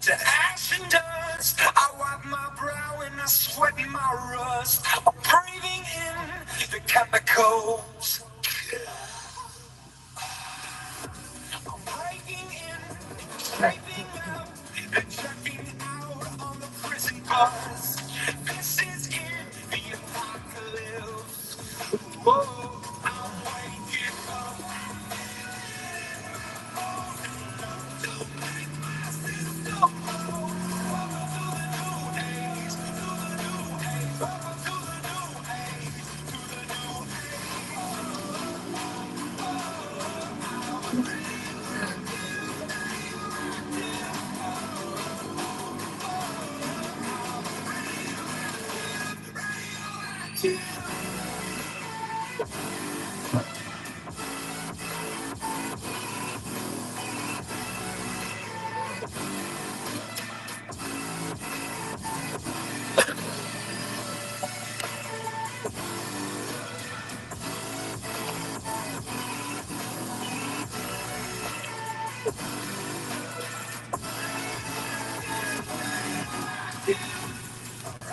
to ash and dust. I wipe my brow and I sweat my rust. I'm breathing in the chemicals. I'm breaking in, scraping out, and checking out on the prison bus. This is it, the apocalypse. Whoa, I'm waking up.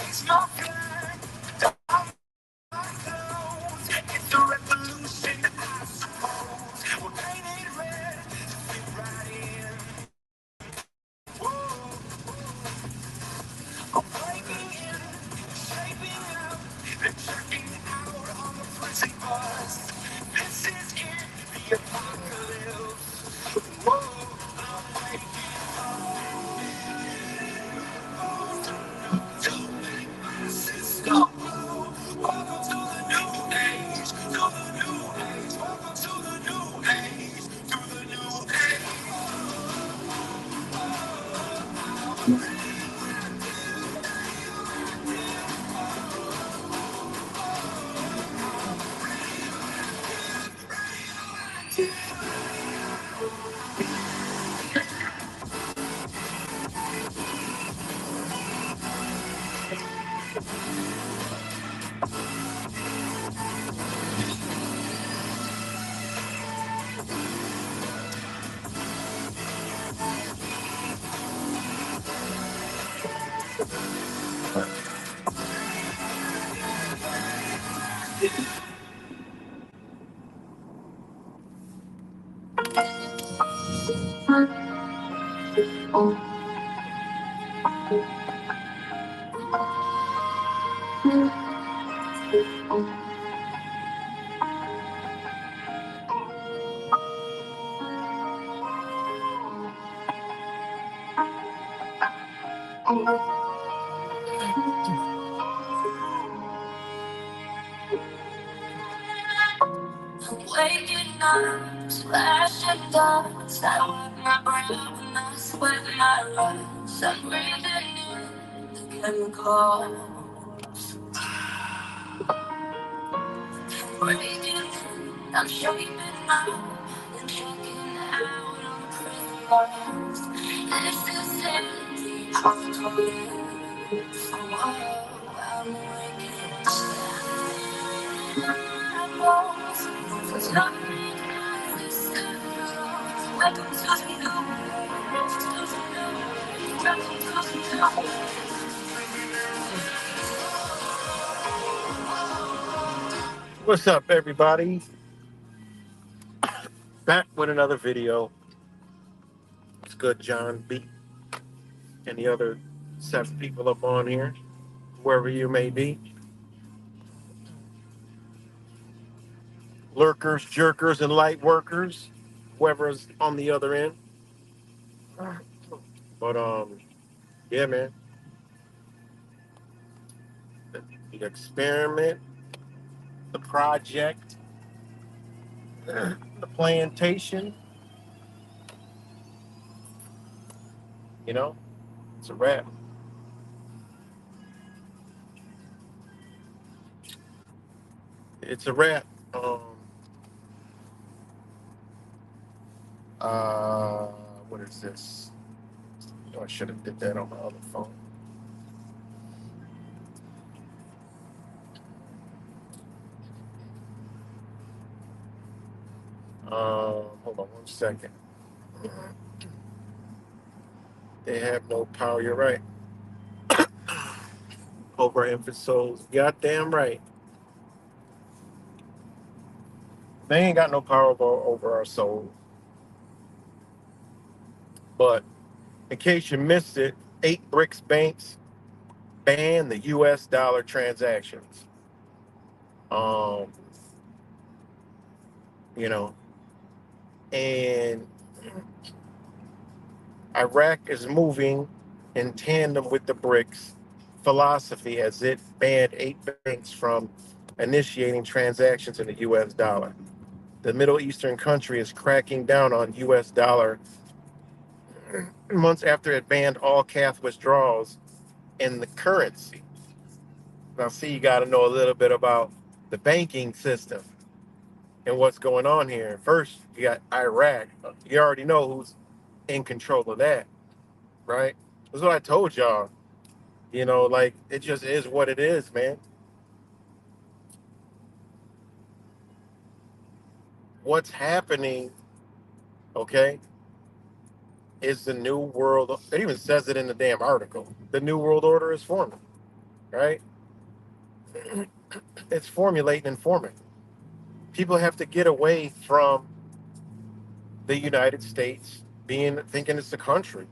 It's not flag. It's the revolution, I suppose. We're painted red to fit right in. Whoa, I'm breaking in, shaping up, and checking out on the prison bus. This is it, the apocalypse. Whoa, I'm waking to make my system blow. Welcome to the new age, to the new age. Welcome to the new age, to the new age. Waking up, splashing dust. I wipe my brow and I sweat my rust. I'm breathing in the chemicals. Breaking in, I'm shaping out and checking out on the prison bars. This is it, the apocalypse. Whoa, I'm waking up. It's not me, this is welcome to the new world. Welcome to the new world. What's up, everybody? Back with another video. It's good, John B. And the other 7 people up on here, wherever you may be. Lurkers, jerkers, and light workers, whoever's on the other end. But yeah, man. The experiment, the project, the plantation, you know, it's a wrap. It's a wrap. Uh, what is this? Oh, I should have did that on my other phone. Hold on 1 second. They have no power. You're right. Over infant souls. Goddamn right. They ain't got no power over our souls. But in case you missed it, 8 BRICS banks ban the U.S. dollar transactions. Um, you know, and Iraq is moving in tandem with the BRICS philosophy as it banned 8 banks from initiating transactions in the U.S. dollar. The Middle Eastern country is cracking down on U.S. dollar months after it banned all cash withdrawals in the currency. Now, see, you got to know a little bit about the banking system and what's going on here. First, you got Iraq. You already know who's in control of that, right? That's what I told y'all. Like it just is what it is, man. What's happening, okay, is the new world. It even says it in the damn article. The new world order is forming, right? It's formulating and forming. People have to get away from the United States being thinking it's a country.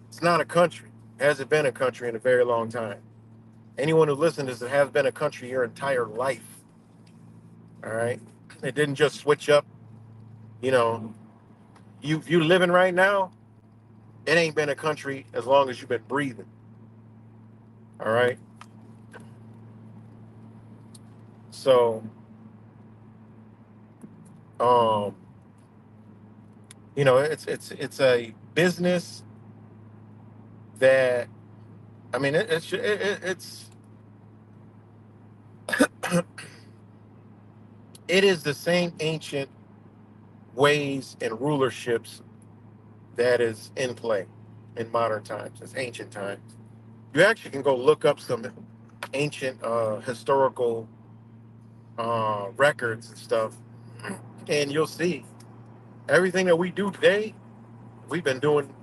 It's not a country. It hasn't been a country in a very long time. Anyone who listens to this has been a country your entire life. All right. It didn't just switch up. You know, you living right now. It ain't been a country as long as you've been breathing. All right. So, um, it's a business that I mean it is the same ancient ways and rulerships that is in play in modern times. It's ancient times. You actually can go look up some ancient historical records and stuff, and you'll see everything that we do today. We've been doing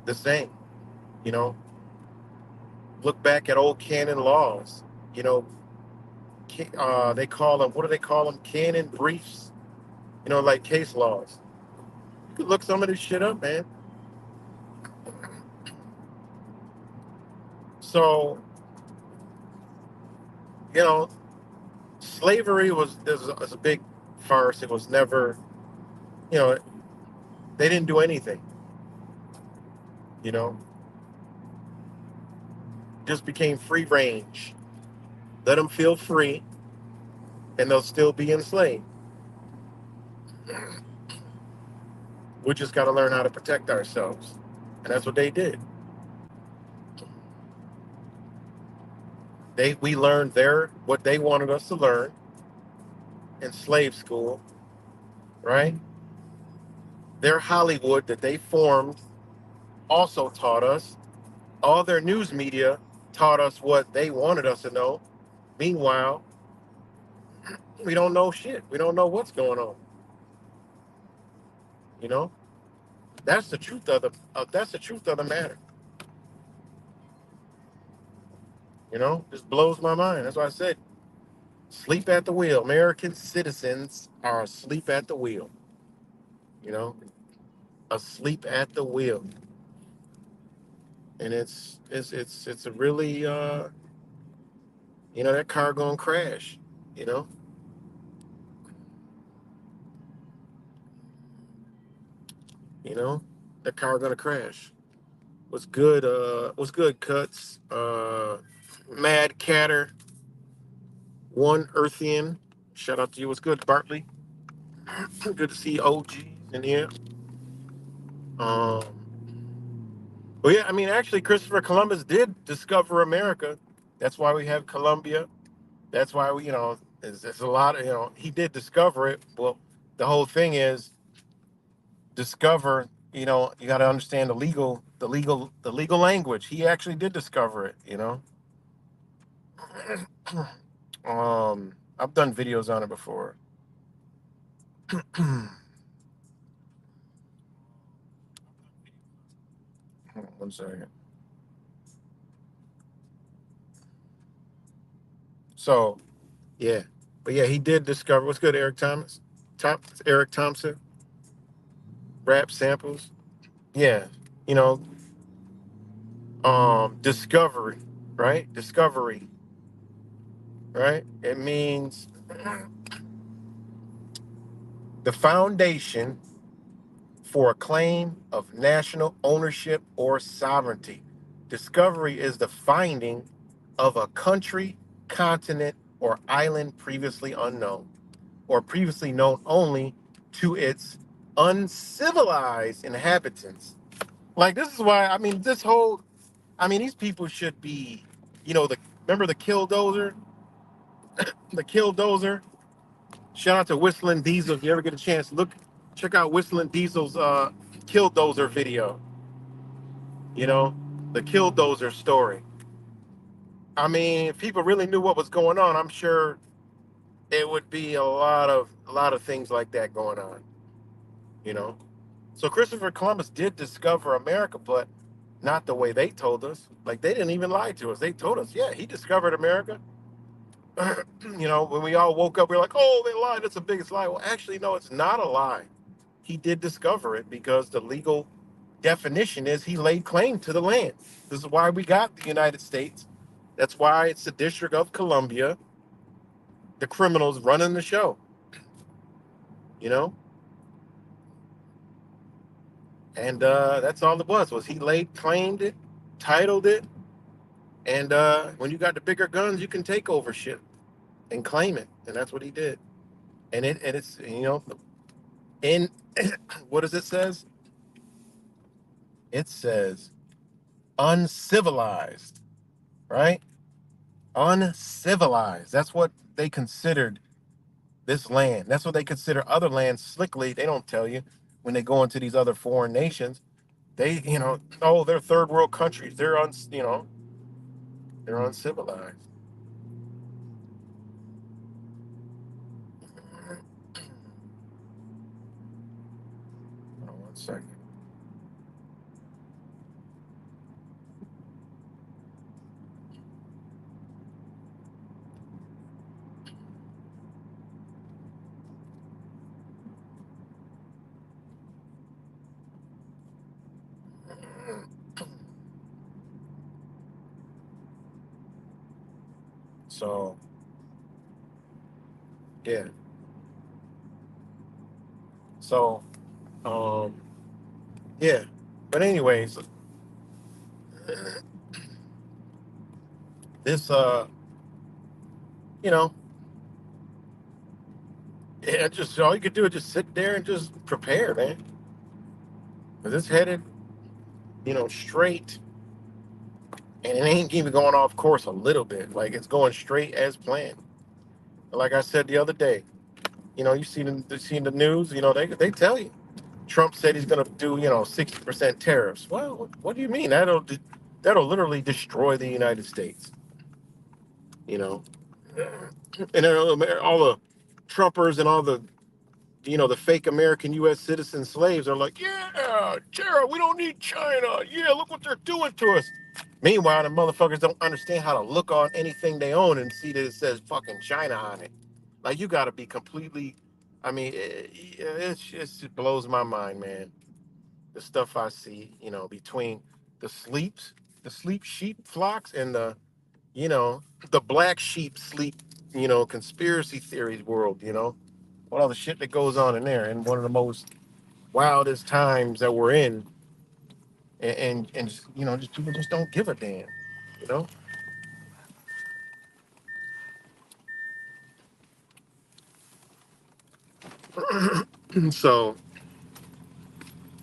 the same. You know, look back at old canon laws. You know, they call them, what do they call them? Canon briefs. Like case laws. You could look some of this shit up, man. So, you know, slavery was a big farce. It was never, you know, they didn't do anything. You know, just became free range. Let them feel free, and they'll still be enslaved. We just got to learn how to protect ourselves, and that's what they did. We learned what they wanted us to learn in slave school, right? Their Hollywood that they formed also taught us. All their news media taught us what they wanted us to know. Meanwhile, we don't know shit. We don't know what's going on. You know, that's the truth of the matter. Just blows my mind. That's why I said sleep at the wheel. American citizens are asleep at the wheel. You know, asleep at the wheel, and it's a really that car gonna crash. You know, you know that car gonna crash. What's good? What's good? Cuts. Mad Catter. One Earthian. Shout out to you. What's good, Bartley? Good to see OGs in here. Um, but yeah, I mean, actually, Christopher Columbus did discover America. That's why we have Columbia. That's why there's a lot of, he did discover it. Well, the whole thing is discover, you got to understand the legal language. He actually did discover it. I've done videos on it before. Hold on 1 second. So yeah, but yeah, he did discover. What's good, Eric Thomas? Eric Thompson, rap samples. Yeah, you know, discovery, right? Discovery, right? It means the foundation for a claim of national ownership or sovereignty. Discovery is the finding of a country, continent, or island previously unknown, or previously known only to its uncivilized inhabitants. Like, this is why, I mean, these people should be, remember the Killdozer? The Killdozer? Shout out to Whistling Diesel. If you ever get a chance, check out Whistling Diesel's Killdozer video. The Killdozer story. I mean, if people really knew what was going on, I'm sure it would be a lot of things like that going on. You know. So Christopher Columbus did discover America, but not the way they told us. Like, they didn't even lie to us. They told us, yeah, he discovered America. When we all woke up, we were like, oh, they lied. That's the biggest lie. Well, actually, no, it's not a lie. He did discover it because the legal definition is he laid claim to the land. This is why we got the United States. That's why it's the District of Columbia, the criminals running the show, you know? And that's all it was he laid claimed it, titled it, and when you got the bigger guns, you can take over shit and claim it. And that's what he did. And it's, in what does it says? It says uncivilized, right? Uncivilized. That's what they considered this land. That's what they consider other lands slickly. They don't tell you when they go into these other foreign nations. They, oh, they're third world countries. They're uncivilized. Hold on 1 second. So yeah. So um yeah. But anyways, this you know, yeah, just all you could do is just sit there and just prepare, man. 'Cause it's headed, straight, and it ain't even going off course a little bit. Like, it's going straight as planned. Like I said the other day, you seen the news, they tell you. Trump said he's gonna do, 60% tariffs. Well, what do you mean? That'll literally destroy the United States, you know. And then all the Trumpers and all the fake American U.S. citizen slaves are like, yeah, Jared, we don't need China. Yeah, look what they're doing to us. Meanwhile, the motherfuckers don't understand how to look on anything they own and see that it says fucking China on it. Like, you got to be completely. I mean, it blows my mind, man. The stuff I see, between the sleeps, the sleep sheep flocks, and you know, the black sheep sleep, conspiracy theories world. What all the shit that goes on in there, and one of the most wildest times that we're in, and just, just people just don't give a damn, you know. So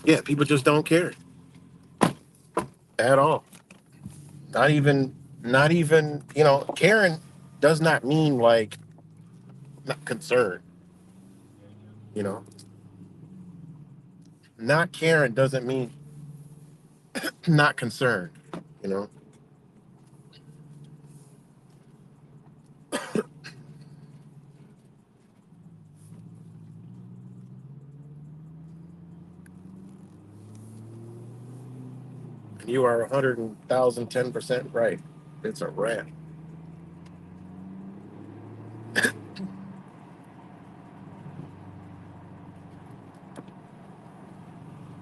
yeah, people just don't care at all. Not even, not even, caring does not mean like not concerned. You know, not caring doesn't mean not concerned. You know, You are 100,010% right. It's a wrap.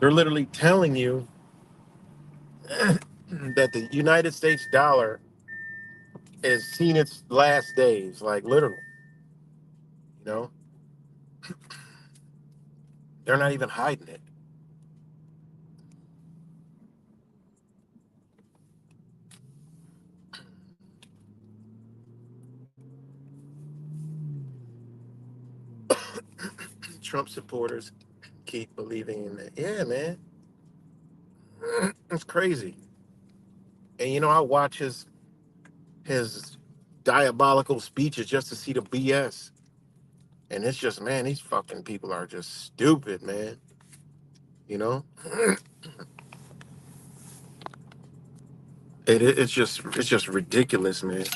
They're literally telling you that the United States dollar has seen its last days, like literally. You know, they're not even hiding it. Trump supporters keep believing in that. Yeah, man, it's crazy. And you know, I watch his diabolical speeches just to see the BS. And it's just, man, these fucking people are just stupid, man. You know, it's just ridiculous, man.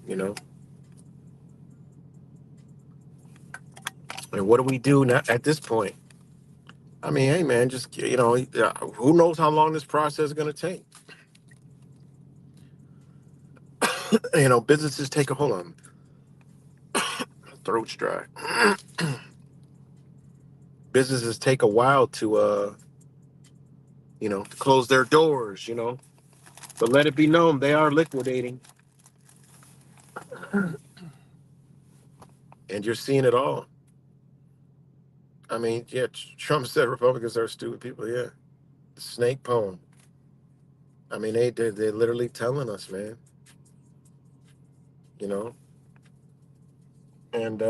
You know, and what do we do now at this point? I mean, hey, man, just you know, who knows how long this process is going to take? You know, businesses take a hold on. Throat's dry. Businesses take a while to you know, to close their doors. You know, but let it be known they are liquidating, and you're seeing it all. I mean, yeah, Trump said Republicans are stupid people. Yeah, the snake poem. I mean, they're literally telling us, man. You know, and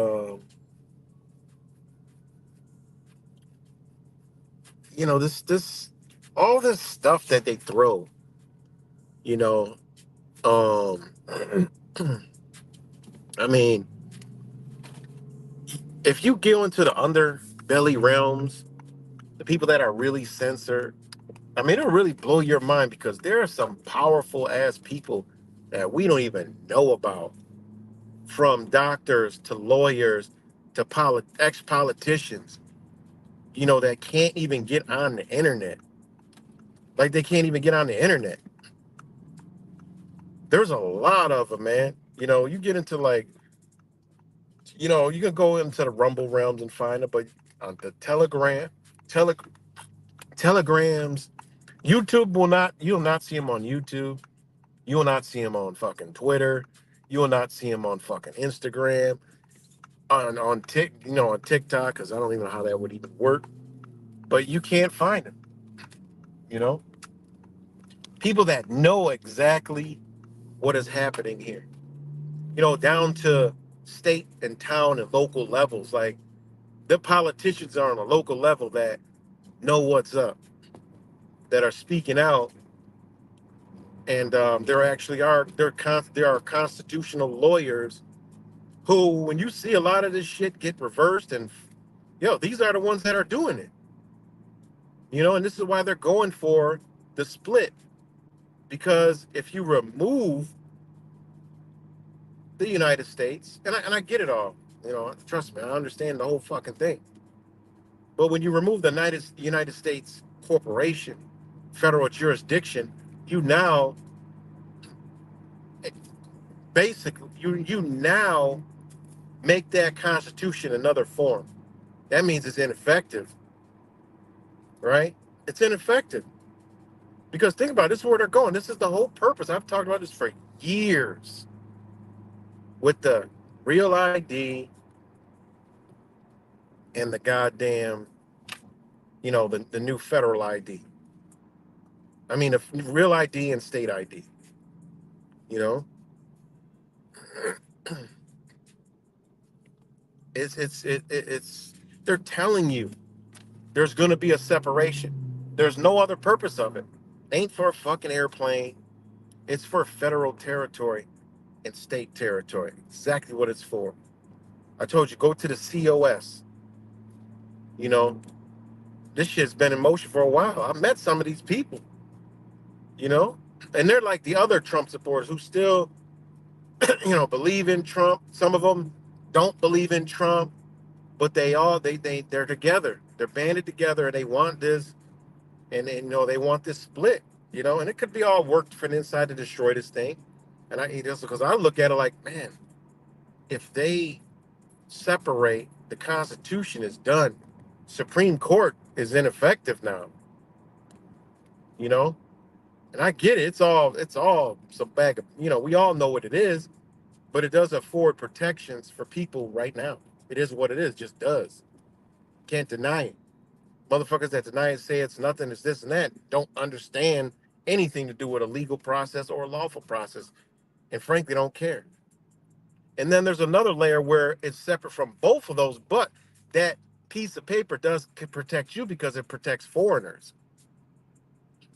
you know this all this stuff that they throw. You know, um, I mean, if you go into the underbelly realms, the people that are really censored, I mean, it'll really blow your mind because there are some powerful ass people that we don't even know about, from doctors to lawyers to ex-politicians, you know, that can't even get on the internet. Like they can't even get on the internet. There's a lot of them, man. You know, you get into like, you know, you can go into the Rumble realms and find it, but on the tele, telegrams, YouTube will not. You will not see them on YouTube. You will not see them on fucking Twitter. You will not see them on fucking Instagram. On TikTok, because I don't even know how that would even work. But you can't find them. You know, people that know exactly what is happening here. You know, down to state and town and local levels. Like the politicians are on a local level that know what's up, that are speaking out, and there actually are there are constitutional lawyers who, when you see a lot of this shit get reversed, and yo, these are the ones that are doing it. You know, and this is why they're going for the split, because if you remove the United States, and I get it all, you know, trust me, I understand the whole fucking thing. But when you remove the United States corporation, federal jurisdiction, you now basically you now make that constitution another form. That means it's ineffective, right? It's ineffective because think about it, this is where they're going. This is the whole purpose. I've talked about this for years with the real ID and the goddamn, you know, the new federal ID. I mean, the real ID and state ID. You know, it's they're telling you there's going to be a separation. There's no other purpose of it. Ain't for a fucking airplane. It's for federal territory and state territory. Exactly what it's for. I told you, go to the COS. You know, this shit's been in motion for a while. I met some of these people, you know, and they're like the other Trump supporters who still, you know, believe in Trump. Some of them don't believe in Trump, but they're together. They're banded together and they want this, and you know, they want this split. you know, and it could be all worked from inside to destroy this thing. And I just because I look at it like, man, if they separate the Constitution is done, Supreme Court is ineffective now, you know. And I get it; it's all some bag of, you know, we all know what it is, but it does afford protections for people right now. It is what it is, just does. Can't deny it. Motherfuckers that deny it, say it's nothing, it's this and that, don't understand anything to do with a legal process or a lawful process, and frankly don't care. And then there's another layer where it's separate from both of those, but that piece of paper does can protect you because it protects foreigners.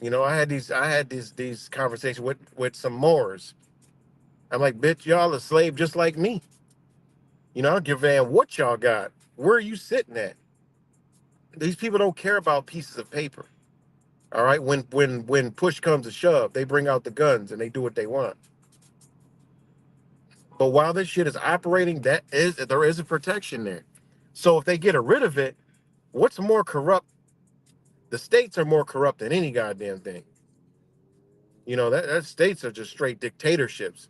You know, I had these conversations with some Moors. I'm like, bitch, y'all a slave just like me. You know, I don't give a damn what y'all got. Where are you sitting at? These people don't care about pieces of paper. All right. When push comes to shove, they bring out the guns and they do what they want. But while this shit is operating, there is a protection there. So if they get rid of it, what's more corrupt? The states are more corrupt than any goddamn thing. You know, that states are just straight dictatorships.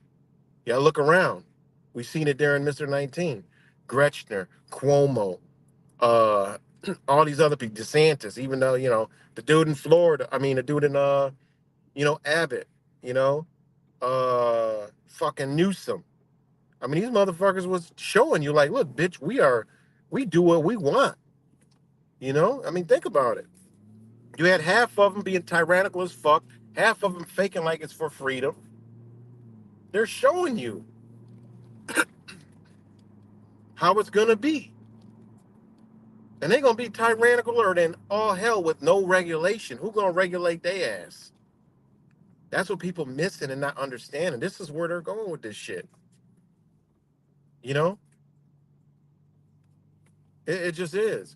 Yeah, look around. We've seen it there in Mr. 19. Gretchner, Cuomo, uh, all these other people, DeSantis, even though, you know, the dude in Florida, I mean, the dude in, you know, Abbott, you know, fucking Newsom. I mean, these motherfuckers was showing you, like, look, bitch, we do what we want. You know, I mean, think about it. You had half of them being tyrannical as fuck, half of them faking like it's for freedom. They're showing you how it's gonna be, and they're gonna be tyrannical than all hell with no regulation. Who gonna regulate their ass? That's what people missing and not understanding. This is where they're going with this shit. You know, it just is.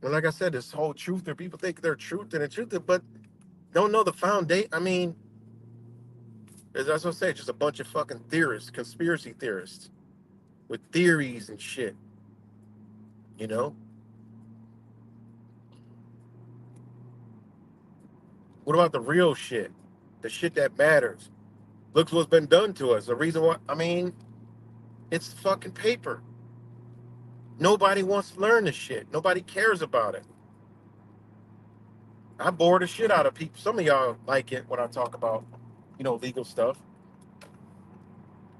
And like I said, this whole truth, there people think they're truth and the truth, but don't know the foundation. I mean, as I was gonna say, just a bunch of fucking theorists, conspiracy theorists with theories and shit. You know, what about the real shit? The shit that matters. Looks what's been done to us. The reason why, I mean, it's fucking paper. Nobody wants to learn this shit. Nobody cares about it. I bore the shit out of people. Some of y'all like it when I talk about, you know, legal stuff,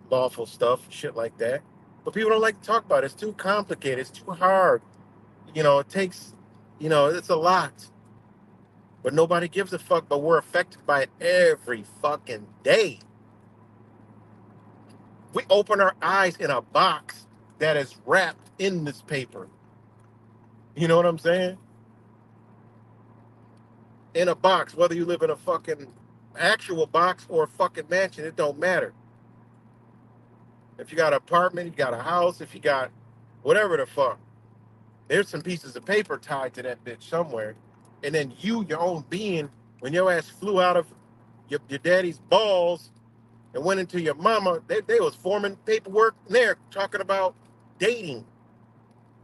lawful stuff, shit like that. But people don't like to talk about it. It's too complicated. It's too hard. You know, it takes, you know, it's a lot. But nobody gives a fuck. But we're affected by it every fucking day. We open our eyes in a box that is wrapped in this paper. You know what I'm saying? In a box, whether you live in a fucking actual box or a fucking mansion, it don't matter. If you got an apartment, you got a house, if you got whatever the fuck, there's some pieces of paper tied to that bitch somewhere. And then you, your own being, when your ass flew out of your daddy's balls and went into your mama, they was forming paperwork there talking about dating.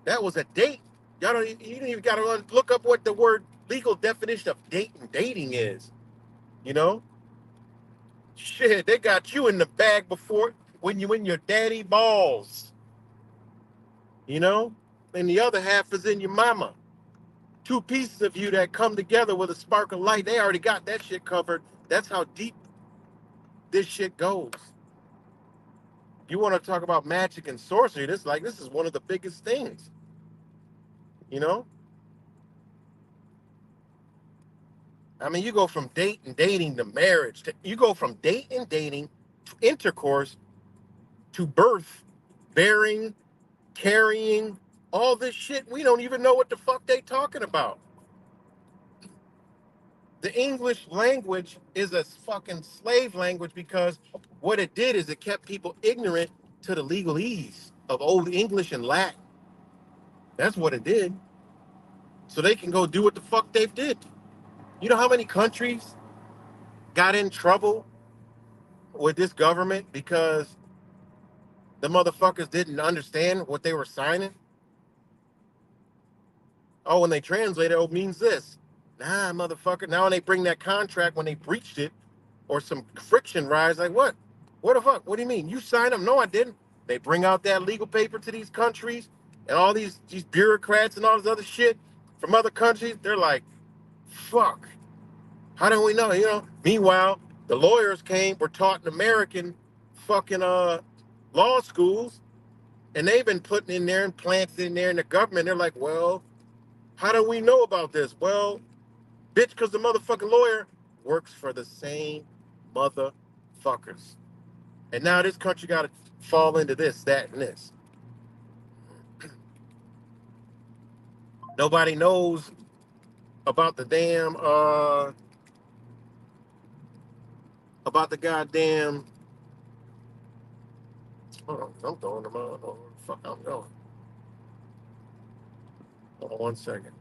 That was a date. Y'all don't. You didn't even got to look up what the word legal definition of dating is. You know, shit. They got you in the bag before when you in your daddy balls. You know, and the other half is in your mama. Two pieces of you that come together with a spark of light. They already got that shit covered. That's how deep this shit goes. You want to talk about magic and sorcery? This is one of the biggest things. You know, I mean, you go from dating to marriage. You go from dating to intercourse to birth, bearing, carrying, all this shit. We don't even know what the fuck they talking about. The English language is a fucking slave language because what it did is it kept people ignorant to the legalese of Old English and Latin. That's what it did. So they can go do what the fuck they did. You know how many countries got in trouble with this government because the motherfuckers didn't understand what they were signing? Oh, when they translate it, oh, it means this. Nah, motherfucker. Now when they bring that contract when they breached it or some friction rise, like what? What the fuck? What do you mean? You signed them? No, I didn't. They bring out that legal paper to these countries and all these bureaucrats and all this other shit from other countries. They're like, fuck. How do we know? You know. Meanwhile, the lawyers were taught in American fucking law schools, and they've been putting in there and planted in there in the government. They're like, well, how do we know about this? Well, bitch, because the motherfucking lawyer works for the same motherfuckers. And now this country got to fall into this, that, and this. Nobody knows about the damn, about the goddamn, hold on, I'm throwing them out. Oh, fuck, I'm going. Hold on 1 second.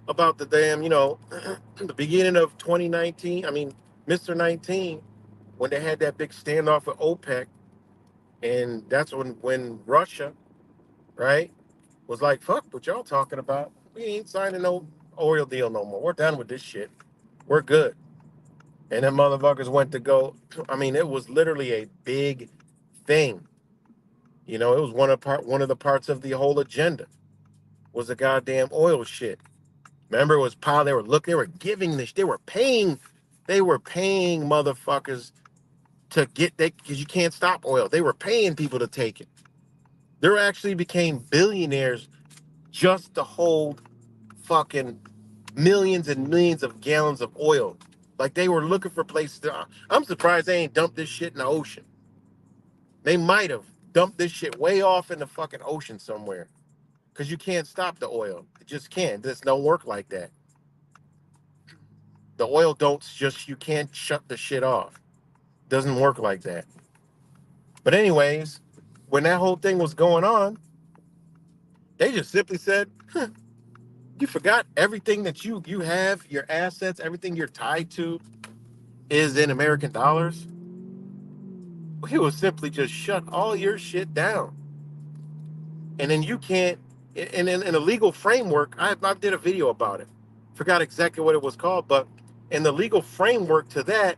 About the damn, the beginning of 2019, I mean, Mr. 19, when they had that big standoff with OPEC, and that's when Russia, right, was like, fuck what y'all talking about. We ain't signing no oil deal no more. We're done with this shit. We're good. And then motherfuckers went to go. I mean, it was literally a big thing. It was one of the parts of the whole agenda was the goddamn oil shit. Remember, it was power. They were giving this. They were paying motherfuckers to get they because you can't stop oil. They were paying people to take it. They actually became billionaires just to hold fucking millions and millions of gallons of oil. Like they were looking for places to. I'm surprised they ain't dumped this shit in the ocean. They might have dumped this shit way off in the fucking ocean somewhere. Because you can't stop the oil. It just can't. This don't work like that. The oil don't you can't shut the shit off. Doesn't work like that. But anyways, when that whole thing was going on, they just simply said, you forgot everything that you have, your assets, everything you're tied to is in American dollars. He will simply just shut all your shit down. And then you can't, and in a legal framework, I did a video about it. Forgot exactly what it was called, but in the legal framework to that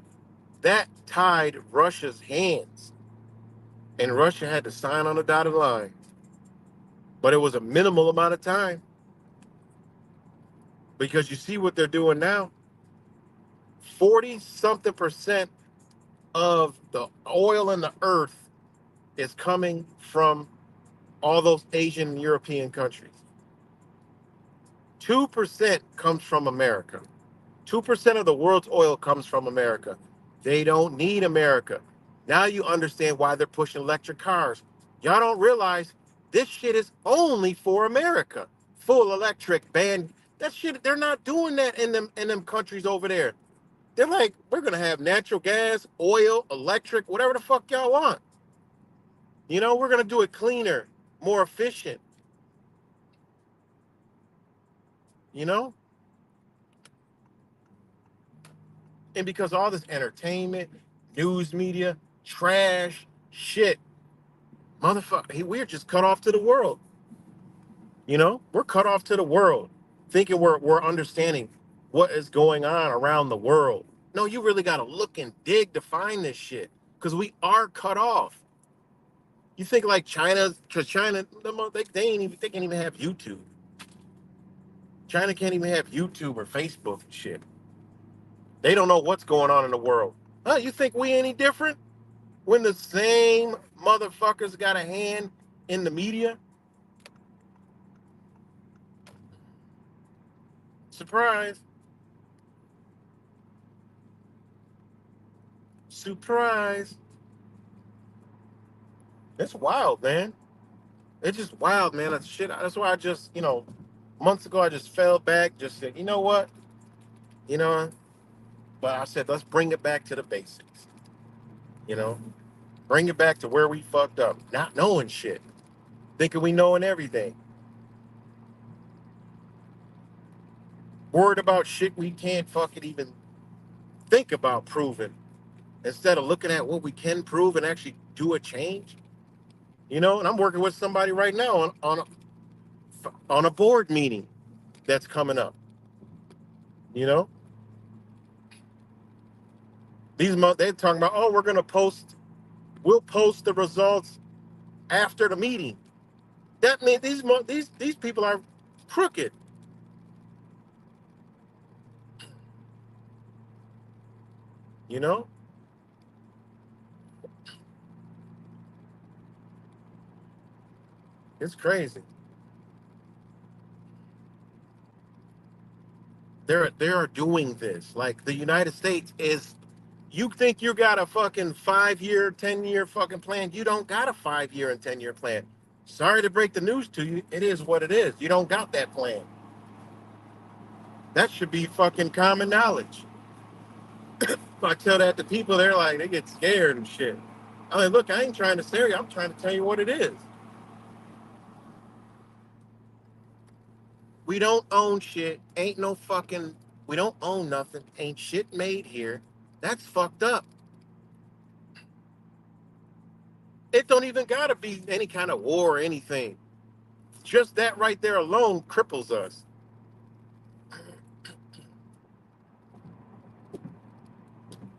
tied Russia's hands. And Russia had to sign on the dotted line. But it was a minimal amount of time. Because you see what they're doing now. 40 something percent of the oil in the earth is coming from all those Asian and European countries. 2% comes from America. 2% of the world's oil comes from America. They don't need America. Now you understand why they're pushing electric cars. Y'all don't realize this shit is only for America. Full electric band. That shit, they're not doing that in them countries over there. They're like, we're gonna have natural gas, oil, electric, whatever the fuck y'all want. We're gonna do it cleaner, more efficient. You know? And because all this entertainment, news media, trash, shit, motherfucker, we're just cut off to the world. We're cut off to the world, thinking we're understanding what is going on around the world. No, you really gotta look and dig to find this shit. Because we are cut off. You think like because China, they can't even have YouTube. China can't even have YouTube or Facebook and shit. They don't know what's going on in the world. Huh, you think we any different? When the same motherfuckers got a hand in the media? Surprise. Surprise. It's wild, man. It's just wild, man. That's why I just, months ago I just fell back, just said, you know what? You know, but I said, let's bring it back to the basics. You know, bring it back to where we fucked up. Not knowing shit. Thinking we knowing everything. Worried about shit we can't fucking even think about proving. Instead of looking at what we can prove and actually do a change. And I'm working with somebody right now on a board meeting that's coming up. You know, they're talking about, oh, we'll post the results after the meeting. That means these people are crooked. You know, it's crazy. They're doing this. Like the United States is. You think you got a fucking 5 year, 10 year fucking plan? You don't got a 5 year and 10 year plan. Sorry to break the news to you. It is what it is. You don't got that plan. That should be fucking common knowledge. If I tell that to people, they're like, they get scared and shit. I'm like, look, I ain't trying to scare you. I'm trying to tell you what it is. We don't own shit. Ain't no fucking. We don't own nothing. Ain't shit made here. That's fucked up. It don't even gotta be any kind of war or anything. Just that right there alone cripples us.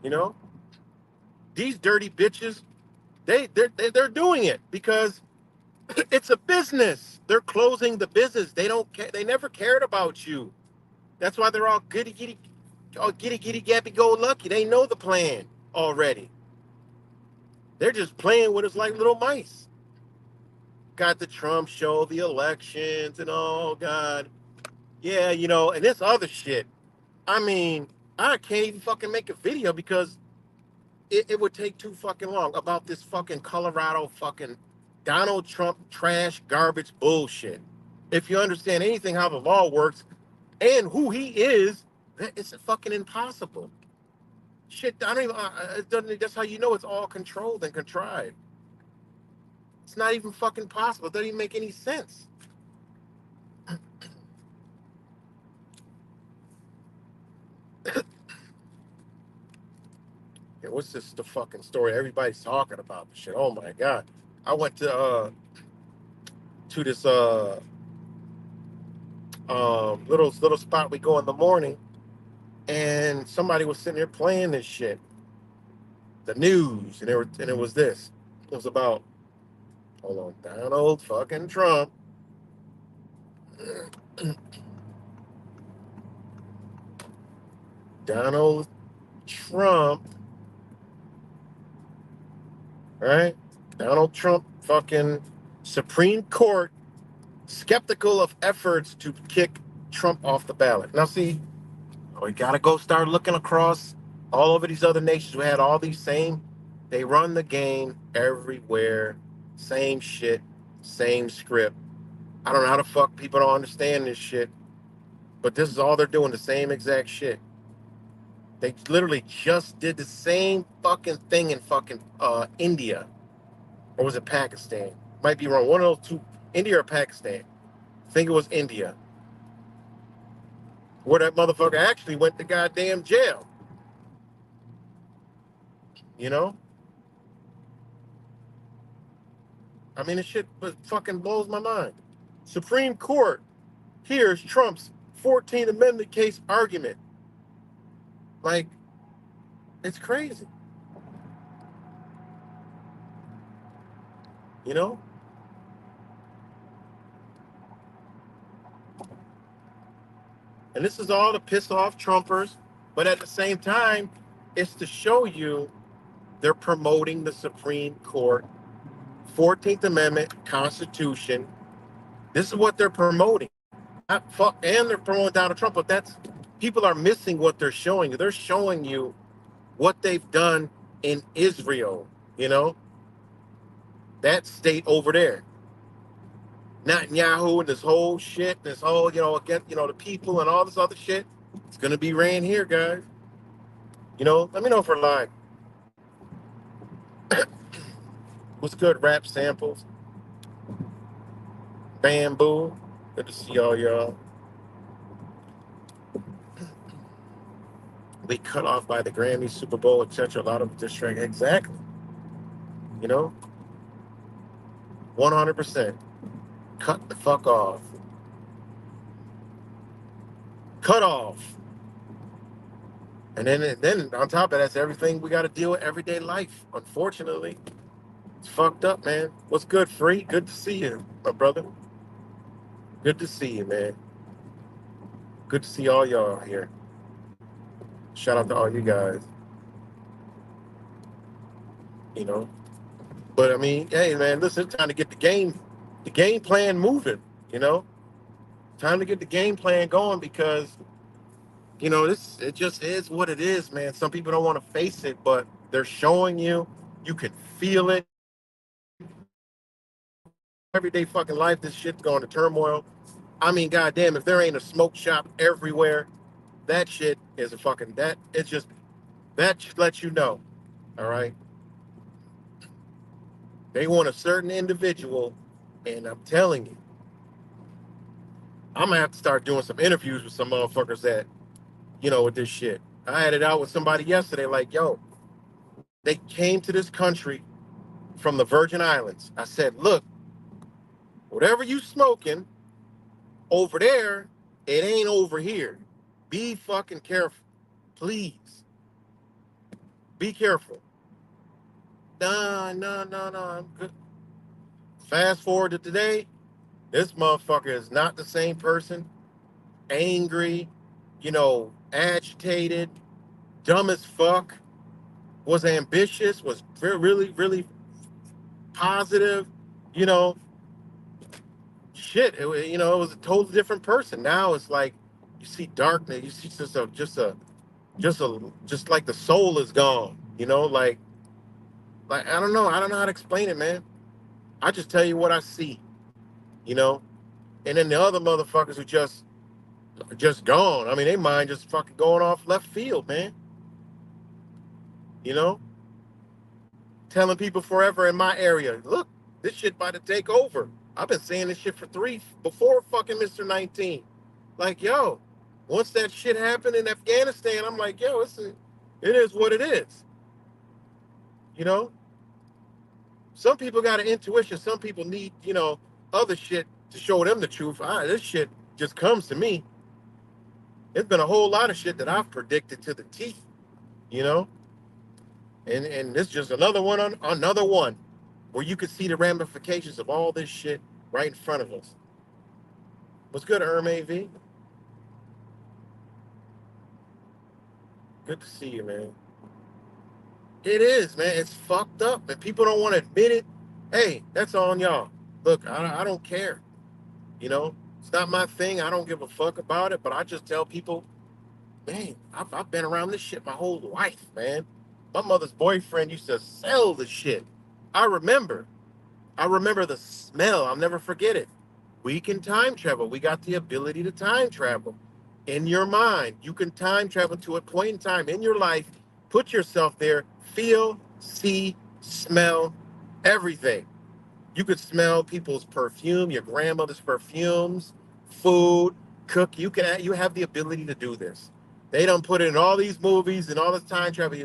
You know, these dirty bitches, they're doing it because it's a business. They're closing the business. They don't care. They never cared about you. That's why they're all giddy giddy gappy go lucky. They know the plan already. They're just playing with us like little mice. Got the Trump show, the elections, and oh god, yeah, and this other shit. I mean, I can't even fucking make a video because it would take too fucking long about this fucking Colorado fucking Donald Trump trash garbage bullshit. If you understand anything how the law works and who he is, it's fucking impossible. Shit, I don't even. It doesn't, that's how you know it's all controlled and contrived. It's not even fucking possible. It doesn't even make any sense. Yeah, what's this the fucking story? Everybody's talking about this shit. Oh my god. I went to this little spot we go in the morning, and somebody was sitting there playing this shit, the news, and it was this. It was about, hold on, Donald fucking Trump. Donald Trump, right? Donald Trump fucking Supreme Court skeptical of efforts to kick Trump off the ballot. Now see, we gotta go start looking across all over these other nations who had all these same. They run the game everywhere, same shit, same script. I don't know how the fuck people don't understand this shit, but this is all they're doing, the same exact shit. They literally just did the same fucking thing in fucking India, or was it Pakistan? Might be wrong. One of those two, India or Pakistan. I think it was India, where that motherfucker actually went to goddamn jail. You know, I mean, this shit fucking blows my mind. Supreme Court hears Trump's 14th Amendment case argument. Like, it's crazy. You know, and this is all to piss off Trumpers, but at the same time, it's to show you they're promoting the Supreme Court, 14th Amendment, Constitution. This is what they're promoting. And they're promoting Donald Trump, but people are missing what they're showing you. They're showing you what they've done in Israel, you know, that state over there. Netanyahu and this whole shit, this whole, against, the people and all this other shit. It's going to be ran here, guys. Let me know if we're live. What's good, rap samples? Bamboo. Good to see all y'all. We cut off by the Grammys, Super Bowl, etc. A lot of distract. Exactly. You know, 100%. Cut the fuck off. Cut off. And then on top of that, that's everything we got to deal with everyday life. Unfortunately, it's fucked up, man. What's good, Free? Good to see you, my brother. Good to see you, man. Good to see all y'all here. Shout out to all you guys. You know, but I mean, hey, man, listen, it's time to get the game plan moving. You know, time to get the game plan going because this it just is what it is, man. Some people don't want to face it, but they're showing you. You can feel it everyday fucking life. This shit's going to turmoil. I mean, goddamn, if there ain't a smoke shop everywhere, that shit is a fucking that. It's just that just lets you know. All right, they want a certain individual, and I'm telling you, I'm gonna have to start doing some interviews with some motherfuckers that with this shit. I had it out with somebody yesterday, like, yo, they came to this country from the Virgin Islands. I said, look, whatever you smoking over there, it ain't over here. Be fucking careful. Please. Be careful. Nah, nah, nah, nah. I'm good. Fast forward to today, this motherfucker is not the same person. Angry, agitated, dumb as fuck, was ambitious, was really, really positive, you know, shit. It was a totally different person. Now it's like you see darkness, you see just like the soul is gone, like I don't know how to explain it, man. I just tell you what I see, you know, and then the other motherfuckers who just gone. I mean, they mind just fucking going off left field, man. You know, telling people forever in my area, look, this shit about to take over. I've been saying this shit before fucking Mr. 19. Like, yo, once that shit happened in Afghanistan, I'm like, yo, it is what it is. You know, some people got an intuition. Some people need, other shit to show them the truth. This shit just comes to me. There's been a whole lot of shit that I've predicted to the teeth, you know, and this is just another one on another one where you could see the ramifications of all this shit right in front of us. What's good, AV? Good to see you, man. It is, man. It's fucked up, and people don't want to admit it. Hey, that's on y'all. Look, I don't care. It's not my thing. I don't give a fuck about it. But I just tell people, man, I've been around this shit my whole life, man. My mother's boyfriend used to sell the shit. I remember. I remember the smell. I'll never forget it. We can time travel. We got the ability to time travel. In your mind, you can time travel to a point in time in your life, put yourself there, feel, see, smell, everything. You could smell people's perfume, your grandmother's perfumes, food, cook. You have the ability to do this. They don't put it in all these movies and all this time travel.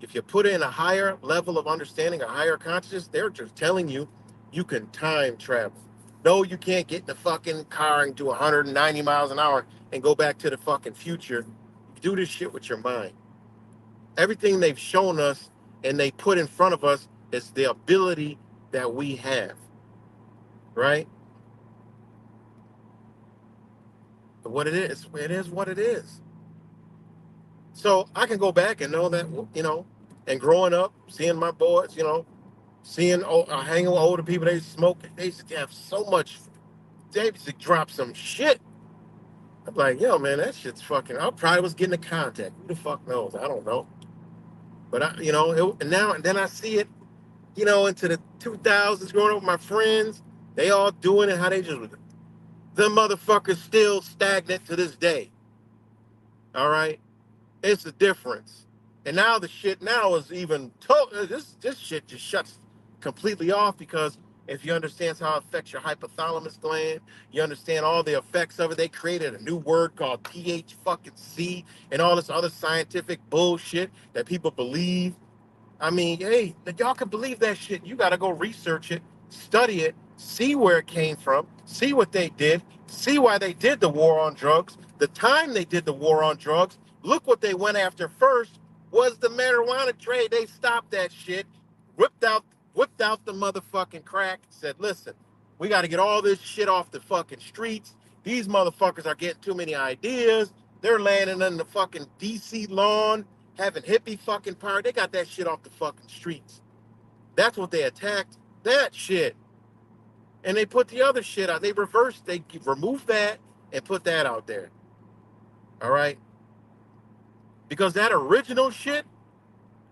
If you put it in a higher level of understanding, a higher consciousness, they're just telling you you can time travel. No, you can't get in the fucking car and do 190 miles an hour and go back to the fucking future. Do this shit with your mind. Everything they've shown us and they put in front of us is the ability that we have, right? But what it is what it is. So I can go back and know that, and growing up, seeing my boys, hanging with older people, they smoke, they used to have so much, they used to drop some shit. I'm like, yo, man, that shit's fucking, I probably was getting a contact. Who the fuck knows? I don't know. But and now, and then I see it, into the 2000s, growing up with my friends, they all doing it, how they just, the motherfuckers still stagnant to this day. All right? It's the difference. And now the shit now is even, this shit just shuts completely off because if you understand how it affects your hypothalamus gland, you understand all the effects of it. They created a new word called TH fucking C and all this other scientific bullshit that people believe. I mean, hey, y'all can believe that shit. You got to go research it, study it, see where it came from, see what they did, see why they did the war on drugs, the time they did the war on drugs, Look what they went after first was the marijuana trade. They stopped that shit, whipped out whipped out the motherfucking crack, said, listen, we got to get all this shit off the fucking streets. These motherfuckers are getting too many ideas. They're landing in the fucking DC lawn, having hippie fucking power. They got that shit off the fucking streets. That's what they attacked. That shit. And they put the other shit out. They reversed, they removed that and put that out there. All right? Because that original shit,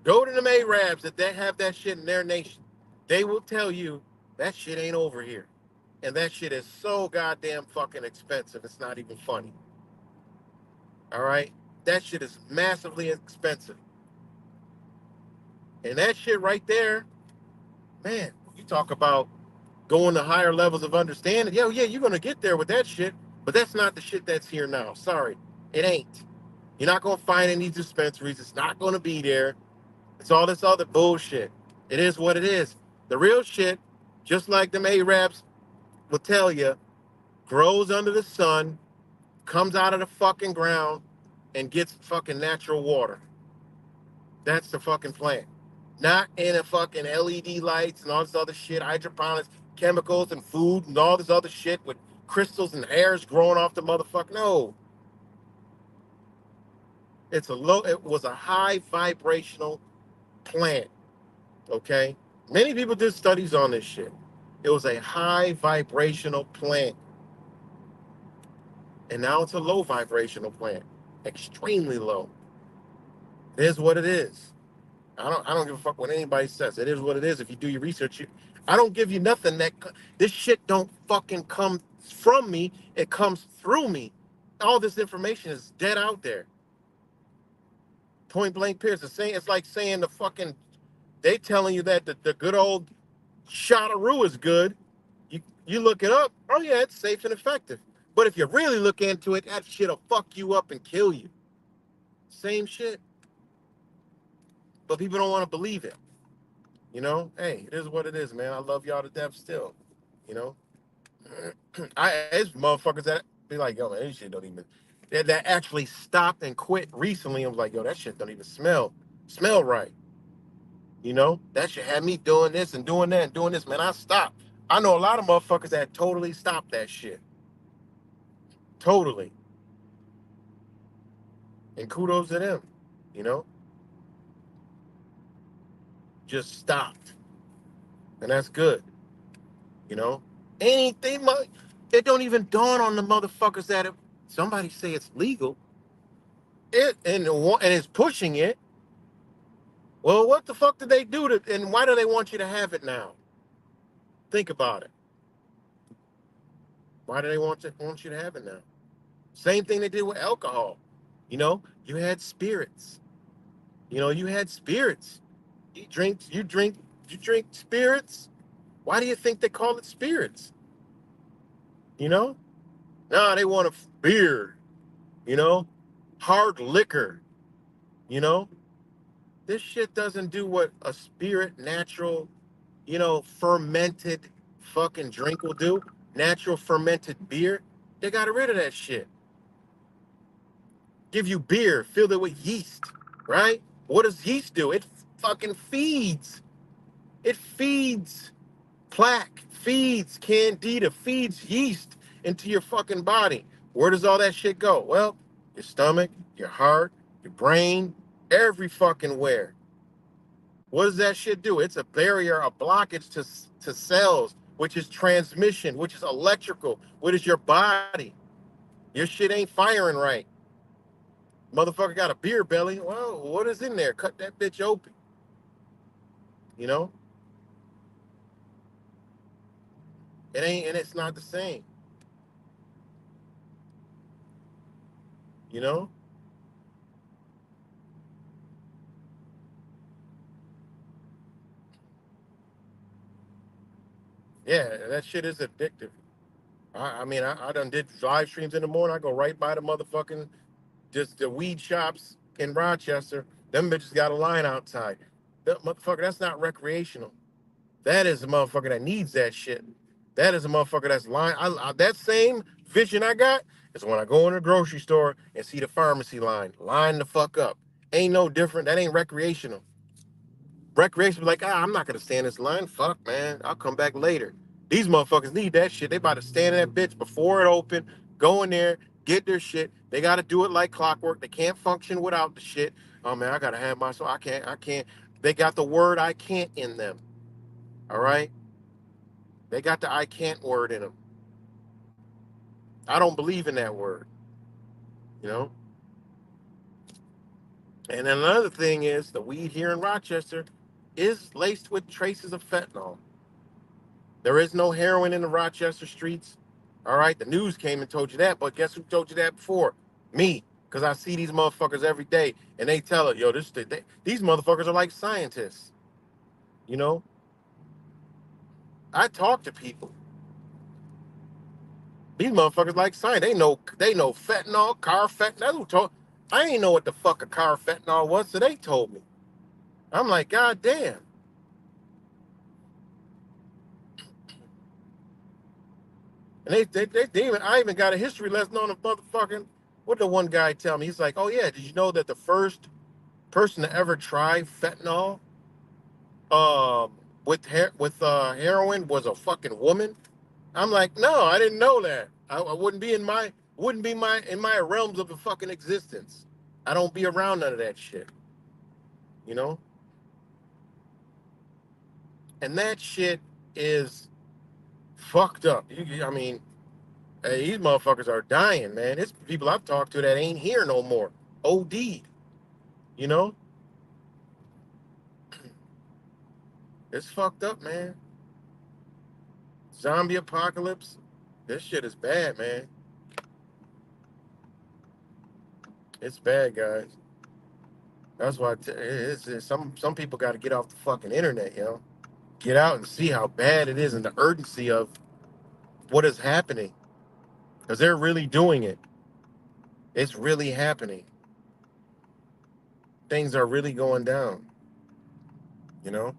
go to the Arabs that they have that shit in their nation. They will tell you that shit ain't over here. And that shit is so goddamn fucking expensive. It's not even funny. All right? That shit is massively expensive. And that shit right there, man, you talk about going to higher levels of understanding. Yeah, you're going to get there with that shit. But that's not the shit that's here now. Sorry. It ain't. You're not going to find any dispensaries. It's not going to be there. It's all this other bullshit. It is what it is. The real shit, just like them Arabs will tell you, grows under the sun, comes out of the fucking ground, and gets fucking natural water. That's the fucking plant. Not in a fucking LED lights and all this other shit, hydroponics, chemicals and food and all this other shit with crystals and hairs growing off the motherfucker. No. It was a high vibrational plant. Okay? Many people did studies on this shit. It was a high vibrational plant. And now it's a low vibrational plant. Extremely low. It is what it is. I don't give a fuck what anybody says. It is what it is. If you do your research, I don't give you nothing that this shit don't fucking come from me. It comes through me. All this information is dead out there. Point blank period. It's like saying the fucking they telling you that the good old Shottaroo is good. You look it up. Oh yeah, it's safe and effective. But if you really look into it, that shit'll fuck you up and kill you. Same shit. But people don't want to believe it. You know, hey, it is what it is, man. I love y'all to death still. You know, it's motherfuckers that be like, yo, man, this shit don't even. That actually stopped and quit recently. I was like, yo, that shit don't even smell right. You know, that shit had me doing this and doing that and doing this. Man, I stopped. I know a lot of motherfuckers that totally stopped that shit. Totally. And kudos to them. You know, just stopped, and that's good. You know, anything. It don't even dawn on the motherfuckers that somebody say it's legal. And it's pushing it. Well, what the fuck did they do to? And why do they want you to have it now? Think about it. Why do they want you to have it now? Same thing they did with alcohol. You know, you had spirits. You had spirits. You drink spirits. Why do you think they call it spirits? You know? Nah, they want a beer. You know? Hard liquor. You know? This shit doesn't do what a spirit, natural, fermented fucking drink will do. Natural fermented beer. They got rid of that shit. Give you beer, filled it with yeast, right? What does yeast do? It fucking feeds. It feeds plaque, feeds candida, feeds yeast into your fucking body. Where does all that shit go? Well, your stomach, your heart, your brain, every fucking where. What does that shit do? It's a barrier, a blockage to cells, which is transmission, which is electrical, which is your body. Your shit ain't firing right. Motherfucker got a beer belly. Well, what is in there? Cut that bitch open. You know? It ain't, and it's not the same. You know? Yeah, that shit is addictive. I done did live streams in the morning. I go right by the motherfucking, just the weed shops in Rochester. Them bitches got a line outside. That motherfucker, that's not recreational. That is a motherfucker that needs that shit. That is a motherfucker that's lying. That same vision I got is when I go in the grocery store and see the pharmacy line the fuck up. Ain't no different. That ain't recreational. Recreation be like, I'm not gonna stand this line. Fuck, man. I'll come back later. These motherfuckers need that shit. They about to stand in that bitch before it open, go in there, get their shit. They gotta do it like clockwork. They can't function without the shit. Oh man, I gotta have my so I can't. They got the word I can't in them. All right? They got the I can't word in them. I don't believe in that word, you know? And then another thing is the weed here in Rochester is laced with traces of fentanyl. There is no heroin in the Rochester streets. All right, the news came and told you that, but guess who told you that before? Me, because I see these motherfuckers every day, and they tell it, yo, these motherfuckers are like scientists. You know, I talk to people. These motherfuckers like science. They know fentanyl, carfentanil. That's who told. I ain't know what the fuck a carfentanil was, so they told me. I'm like, God damn. And I even got a history lesson on the motherfucking. What did the one guy tell me? He's like, oh yeah, did you know that the first person to ever try fentanyl with heroin was a fucking woman? I'm like, no, I didn't know that. I wouldn't be my in my realms of the fucking existence. I don't be around none of that shit, you know. And that shit is fucked up. I mean, hey, these motherfuckers are dying, man. It's people I've talked to that ain't here no more. OD'd, you know. It's fucked up, man. Zombie apocalypse. This shit is bad, man. It's bad, guys. That's why some people got to get off the fucking internet, you know. Get out and see how bad it is and the urgency of what is happening, because they're really doing it. It's really happening. Things are really going down, you know.